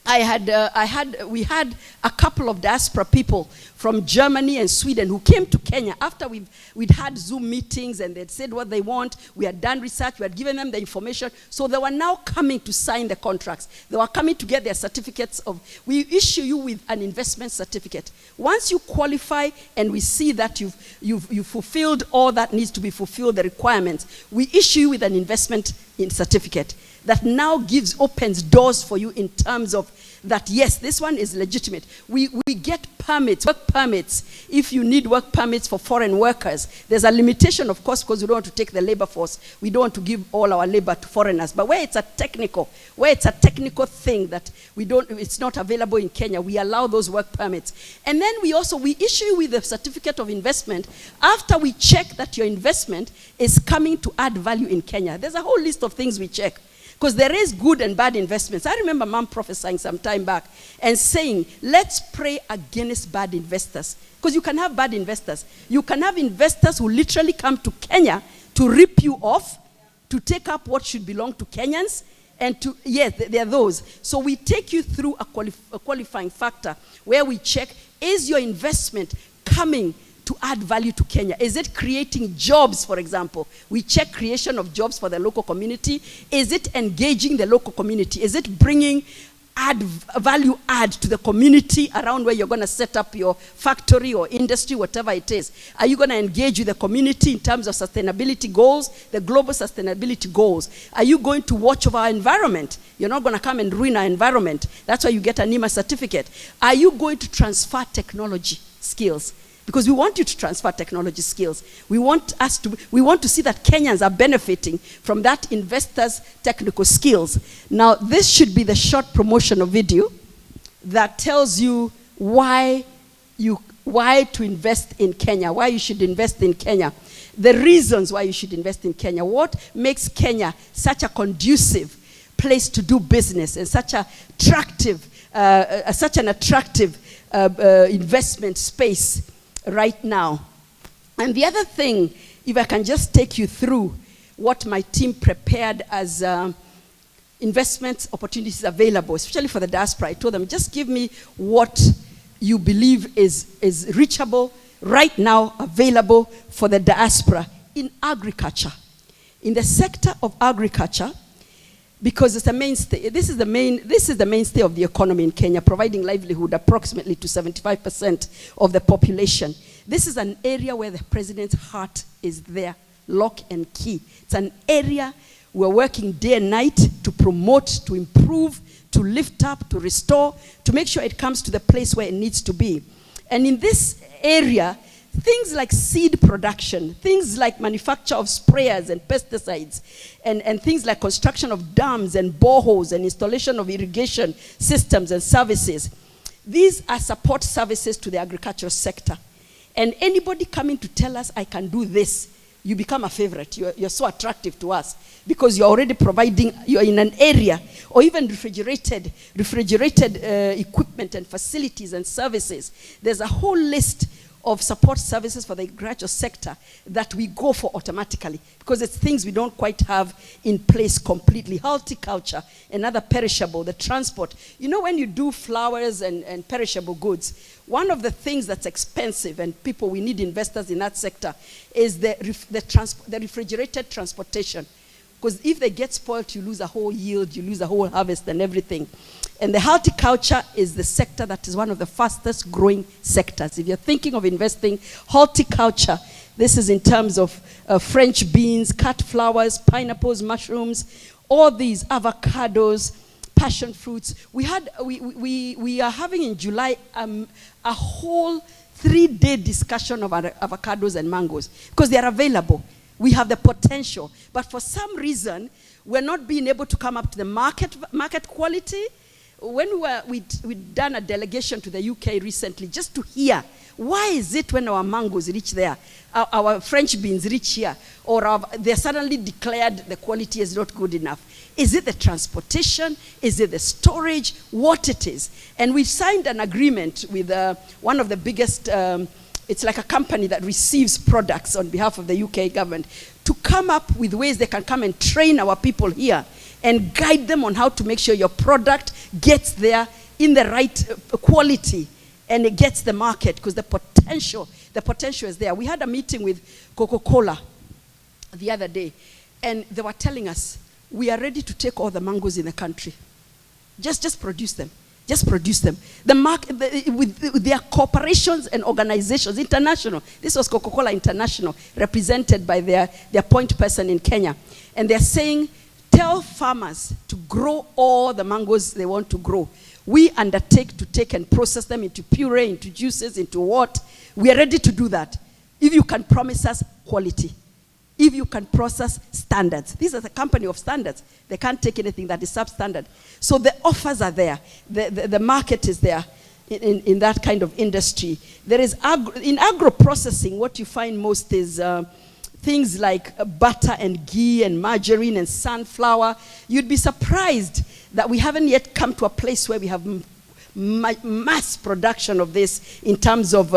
we had a couple of diaspora people from Germany and Sweden who came to Kenya after we'd had Zoom meetings and they'd said what they want. We had done research, we had given them the information. So they were now coming to sign the contracts. They were coming to get their certificates we issue you with an investment certificate. Once you qualify and we see that you've fulfilled all that needs to be fulfilled, the requirements, we issue you with an investment certificate that now opens doors for you in terms of that, yes, this one is legitimate. We get permits, work permits, if you need work permits for foreign workers. There's a limitation, of course, because we don't want to take the labor force. We don't want to give all our labor to foreigners. But where it's a technical thing that it's not available in Kenya, we allow those work permits. And then we issue with a certificate of investment after we check that your investment is coming to add value in Kenya. There's a whole list of things we check. Because there is good and bad investments. I remember Mom prophesying some time back and saying, let's pray against bad investors. Because you can have bad investors. You can have investors who literally come to Kenya to rip you off, to take up what should belong to Kenyans, and there are those. So we take you through a qualifying factor where we check, is your investment coming to add value to Kenya? Is it creating jobs, for example? We check creation of jobs for the local community. Is it engaging the local community? Is it bringing value add to the community around where you're going to set up your factory or industry, whatever it is? Are you going to engage with the community in terms of sustainability goals, the global sustainability goals? Are you going to watch over our environment? You're not going to come and ruin our environment. That's why you get a NEMA certificate. Are you going to transfer technology skills? Because we want you to transfer technology skills. We want to see that Kenyans are benefiting from that investors' technical skills. Now, this should be the short promotional video that tells you why to invest in Kenya, why you should invest in Kenya, the reasons why you should invest in Kenya, what makes Kenya such a conducive place to do business and such an attractive investment space right now. And the other thing, if I can just take you through what my team prepared as investment opportunities available, especially for the diaspora. I told them, just give me what you believe is reachable right now, available for the diaspora in agriculture. In the sector of agriculture, because it's a mainstay. This is the mainstay of the economy in Kenya, providing livelihood approximately to 75% of the population. This is an area where the president's heart is there, lock and key. It's an area we're working day and night to promote, to improve, to lift up, to restore, to make sure it comes to the place where it needs to be. And in this area, things like seed production, things like manufacture of sprayers and pesticides, and things like construction of dams and boreholes and installation of irrigation systems and services. These are support services to the agricultural sector. And anybody coming to tell us, I can do this, you become a favorite. You're so attractive to us because you're already providing, you're in an area, or even refrigerated equipment and facilities and services. There's a whole list of support services for the agricultural sector that we go for automatically because it's things we don't quite have in place completely. Horticulture, another perishable, the transport. You know, when you do flowers and perishable goods, one of the things that's expensive, and we need investors in that sector, is the refrigerated transportation. Because if they get spoiled, you lose a whole yield, you lose a whole harvest and everything. And the horticulture is the sector that is one of the fastest growing sectors. If you're thinking of investing, horticulture, this is in terms of French beans, cut flowers, pineapples, mushrooms, all these avocados, passion fruits. We are having in July a whole 3-day discussion of avocados and mangoes because they are available. We have the potential, but for some reason, we're not being able to come up to the market quality. When we'd done a delegation to the U.K. recently just to hear, why is it when our mangoes reach there, our French beans reach here, or they're suddenly declared the quality is not good enough? Is it the transportation? Is it the storage? What it is? And we signed an agreement with one of the biggest, it's like a company that receives products on behalf of the UK government, to come up with ways they can come and train our people here and guide them on how to make sure your product gets there in the right quality and it gets the market, because the potential is there. We had a meeting with Coca-Cola the other day, and they were telling us, we are ready to take all the mangoes in the country. Just produce them. Just produce them. The market, with their corporations and organizations, international. This was Coca-Cola International, represented by their point person in Kenya. And they're saying, tell farmers to grow all the mangoes they want to grow. We undertake to take and process them into puree, into juices, into what? We are ready to do that. If you can promise us quality. If you can process standards. This is a company of standards. They can't take anything that is substandard. So the offers are there. The market is there in that kind of industry. There is in agro-processing, what you find most is things like butter and ghee and margarine and sunflower. You'd be surprised that we haven't yet come to a place where we have mass production of this in terms of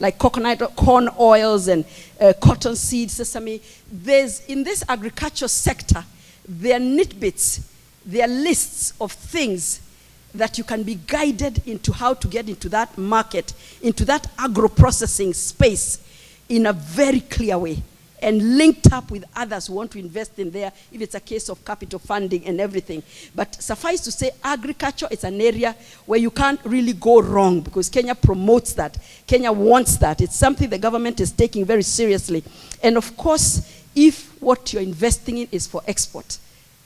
like coconut, corn oils and cotton seed, sesame. In this agriculture sector, there are nitbits, there are lists of things that you can be guided into how to get into that market, into that agro-processing space in a very clear way, and linked up with others who want to invest in there, if it's a case of capital funding and everything. But suffice to say, agriculture is an area where you can't really go wrong, because Kenya promotes that. Kenya wants that. It's something the government is taking very seriously. And of course, if what you're investing in is for export,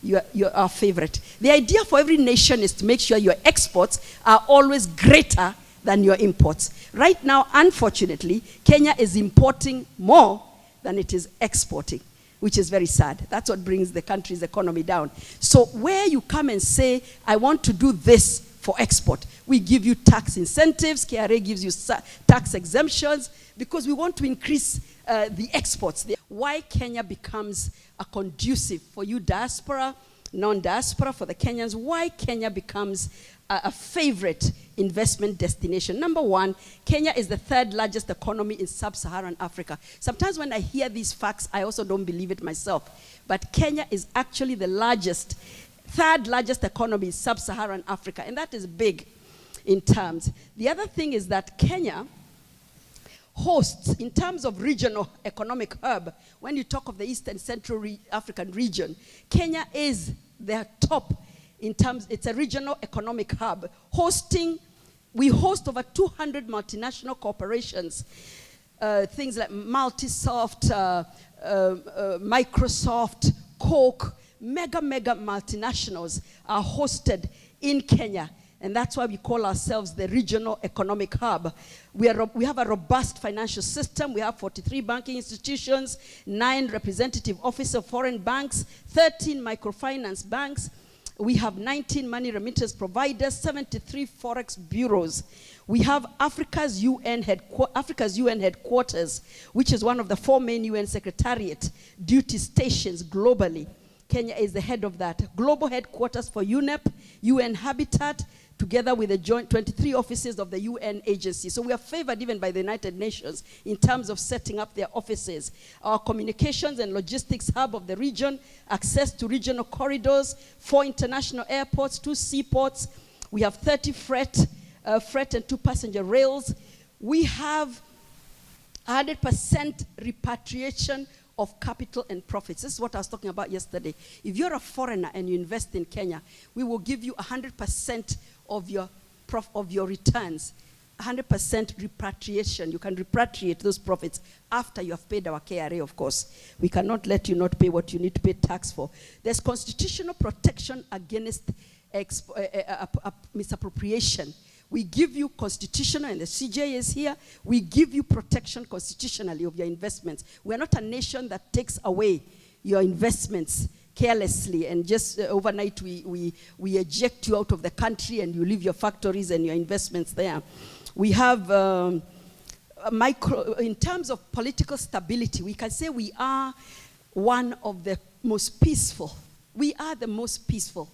you're our favorite. The idea for every nation is to make sure your exports are always greater than your imports. Right now, unfortunately, Kenya is importing more than it is exporting, which is very sad. That's what brings the country's economy down. So where you come and say, I want to do this for export, we give you tax incentives, KRA gives you tax exemptions, because we want to increase the exports. Why Kenya becomes a conducive for you diaspora, non-diaspora, for the Kenyans, why Kenya becomes a favorite investment destination. Number one, Kenya is the third largest economy in sub-Saharan Africa. Sometimes when I hear these facts, I also don't believe it myself. But Kenya is actually the third largest economy in sub-Saharan Africa. And that is big in terms. The other thing is that Kenya hosts, in terms of regional economic hub, when you talk of the East and Central African region, Kenya is their top in terms, it's a regional economic hub. We host over 200 multinational corporations, things like Multisoft, Microsoft, Coke, mega multinationals are hosted in Kenya. And that's why we call ourselves the regional economic hub. We have a robust financial system. We have 43 banking institutions, 9 representative offices of foreign banks, 13 microfinance banks. We have 19 money remittance providers, 73 forex bureaus. We have Africa's UN headquarters, which is one of the 4 main UN secretariat duty stations globally. Kenya is the head of that. Global headquarters for UNEP, UN Habitat, together with the joint 23 offices of the UN agency. So we are favored even by the United Nations in terms of setting up their offices. Our communications and logistics hub of the region, access to regional corridors, 4 international airports, 2 seaports. We have 30 freight and 2 passenger rails. We have 100% repatriation of capital and profits. This is what I was talking about yesterday. If you're a foreigner and you invest in Kenya, we will give you 100% of your returns, 100% repatriation. You can repatriate those profits after you have paid our KRA, of course. We cannot let you not pay what you need to pay tax for. There's constitutional protection against misappropriation. We give you constitutional, and the CJ is here, we give you protection constitutionally of your investments. We're not a nation that takes away your investments carelessly and just overnight we eject you out of the country and you leave your factories and your investments there. We have in terms of political stability, we can say we are one of the most peaceful. We are the most peaceful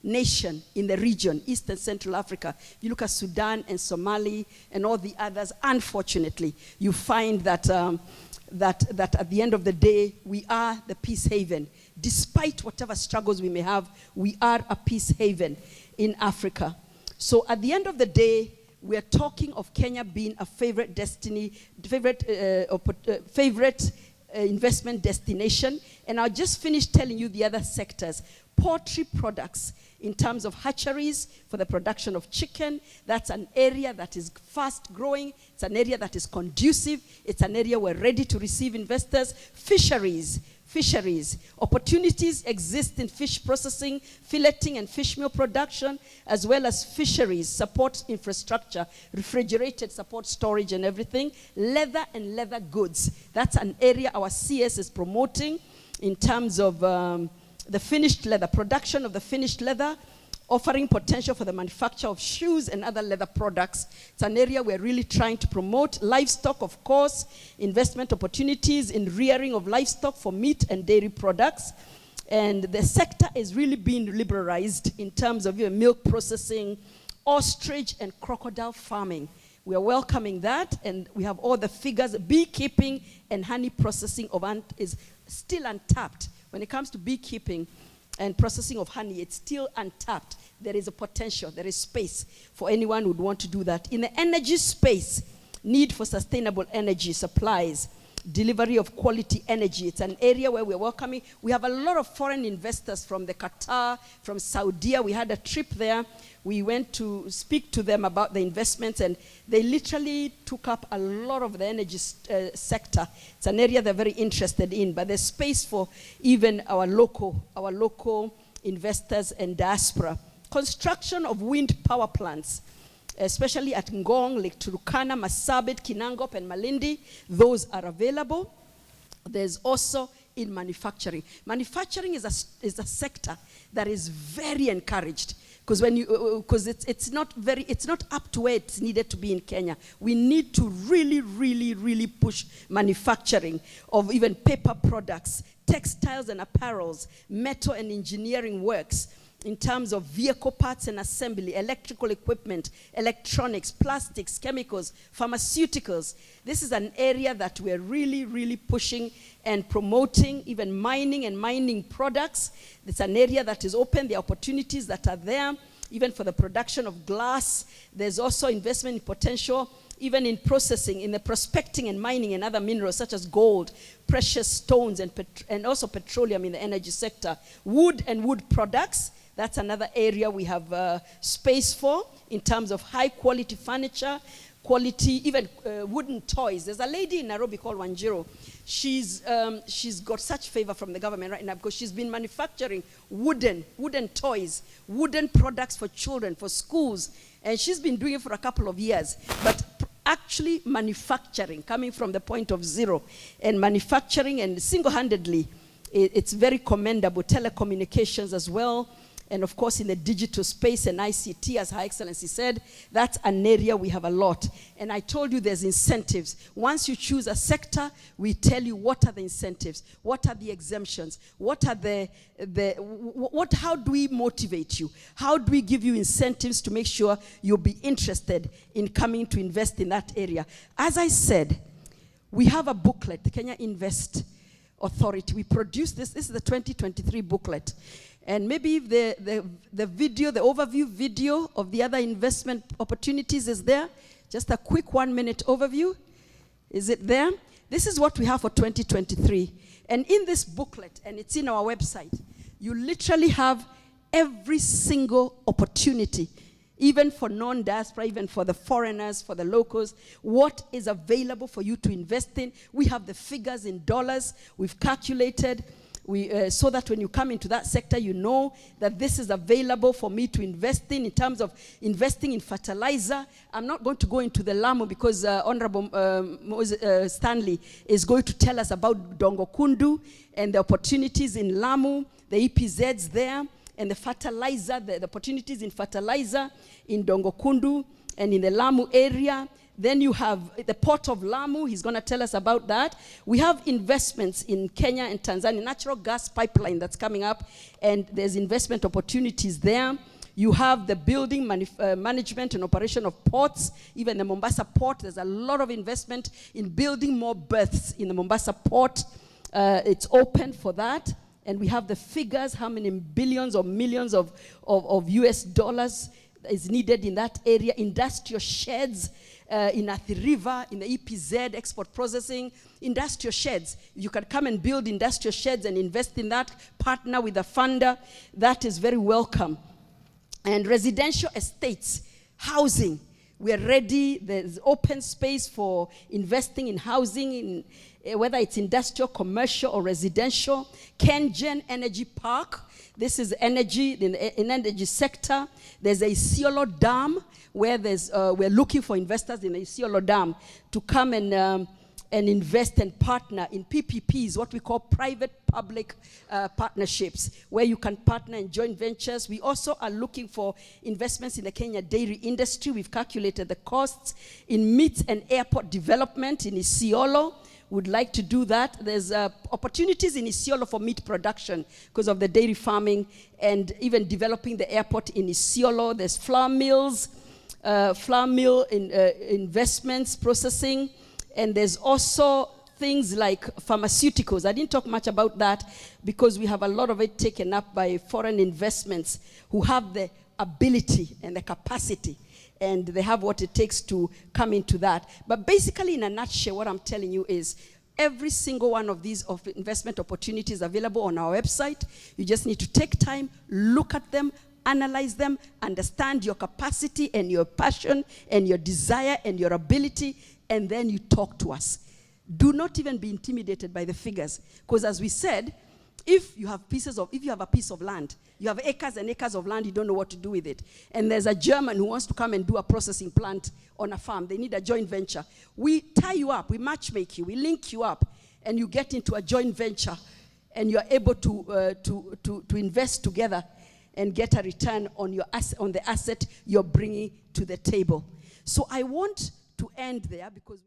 nation in the region, East and Central Africa. If you look at Sudan and Somali and all the others, unfortunately, you find that that at the end of the day, we are the peace haven. Despite whatever struggles we may have, we are a peace haven in Africa. So at the end of the day, we are talking of Kenya being a favorite investment destination. And I'll just finish telling you the other sectors. Poultry products, in terms of hatcheries for the production of chicken, that's an area that is fast growing. It's an area that is conducive. It's an area we're ready to receive investors. Fisheries. Opportunities exist in fish processing, filleting, and fish meal production, as well as fisheries, support infrastructure, refrigerated support storage and everything. Leather and leather goods. That's an area our CS is promoting in terms of the finished leather, production of the finished leather, offering potential for the manufacture of shoes and other leather products. It's an area we're really trying to promote. Livestock, of course, investment opportunities in rearing of livestock for meat and dairy products. And the sector is really being liberalized in terms of milk processing, ostrich and crocodile farming. We are welcoming that, and we have all the figures. Beekeeping and honey processing is still untapped. When it comes to beekeeping and processing of honey, it's still untapped. There is a potential, there is space for anyone who would want to do that. In the energy space, need for sustainable energy supplies, delivery of quality energy. It's an area where we're welcoming. We have a lot of foreign investors from the Qatar, from Saudi. We had a trip there. We went to speak to them about the investments, and they literally took up a lot of the energy sector. It's an area they're very interested in, but there's space for even our local investors and diaspora. Construction of wind power plants, especially at Ngong, Lake Turkana, Marsabit, Kinangop, and Malindi. Those are available. There's also in manufacturing. Manufacturing is a sector that is very encouraged, because it's not up to where it's needed to be in Kenya. We need to really push manufacturing of even paper products, textiles and apparels, metal and engineering works, in terms of vehicle parts and assembly, electrical equipment, electronics, plastics, chemicals, pharmaceuticals. This is an area that we're really pushing and promoting, even mining and mining products. It's an area that is open, the opportunities that are there, even for the production of glass. There's also investment potential, even in processing, in the prospecting and mining and other minerals such as gold, precious stones, and also petroleum in the energy sector. Wood and wood products. That's another area we have space for in terms of high quality furniture, quality, even wooden toys. There's a lady in Nairobi called Wanjiro. She's got such favor from the government right now because she's been manufacturing wooden toys, wooden products for children, for schools. And she's been doing it for a couple of years. But actually manufacturing, coming from the point of zero, and manufacturing and single-handedly, it's very commendable. Telecommunications as well. And of course, in the digital space and ICT, as Her Excellency said, that's an area we have a lot. And I told you there's incentives. Once you choose a sector, we tell you what are the incentives, what are the exemptions, what are how do we motivate you? How do we give you incentives to make sure you'll be interested in coming to invest in that area? As I said, we have a booklet, the Kenya Invest Authority. We produced this. This is the 2023 booklet. And maybe if the video, the overview video of the other investment opportunities is there. Just a quick 1-minute overview. Is it there? This is what we have for 2023. And in this booklet, and it's in our website, you literally have every single opportunity, even for non-diaspora, even for the foreigners, for the locals, what is available for you to invest in. We have the figures in dollars. We've calculated. So that when you come into that sector, you know that this is available for me to invest in terms of investing in fertilizer. I'm not going to go into the Lamu because Honorable Stanley is going to tell us about Dongo Kundu and the opportunities in Lamu, the EPZs there, and the fertilizer, the opportunities in fertilizer in Dongo Kundu and in the Lamu area. Then you have the port of Lamu. He's going to tell us about that. We have investments in Kenya and Tanzania, natural gas pipeline that's coming up, and there's investment opportunities there. You have the building, management and operation of ports. Even the Mombasa port, there's a lot of investment in building more berths in the Mombasa port. It's open for that. And we have the figures, how many billions or millions of US dollars is needed in that area. Industrial sheds in Athi River, in the EPZ, export processing, industrial sheds. You can come and build industrial sheds and invest in that, partner with a funder. That is very welcome. And residential estates, housing. We are ready. There's open space for investing in housing, whether it's industrial, commercial, or residential. KenGen Energy Park. This is energy, in energy sector. There's a Isiolo Dam, where we're looking for investors in the Isiolo Dam to come and invest and partner in PPPs, what we call private-public partnerships, where you can partner in joint ventures. We also are looking for investments in the Kenya dairy industry. We've calculated the costs in meat and airport development in Isiolo. Would like to do that. There's opportunities in Isiolo for meat production because of the dairy farming and even developing the airport in Isiolo. There's flour mills, investments, processing, and there's also things like pharmaceuticals. I didn't talk much about that because we have a lot of it taken up by foreign investments who have the ability and the capacity, and they have what it takes to come into that. But basically, in a nutshell, what I'm telling you is every single one of these investment opportunities available on our website. You just need to take time, look at them, analyze them, understand your capacity and your passion and your desire and your ability, and then you talk to us. Do not even be intimidated by the figures, because as we said, if you have a piece of land, you have acres and acres of land, you don't know what to do with it, and there's a German who wants to come and do a processing plant on a farm, they need a joint venture. We tie you up, we matchmake you, we link you up, and you get into a joint venture, and you're able to invest together and get a return on the asset you're bringing to the table. So I want to end there because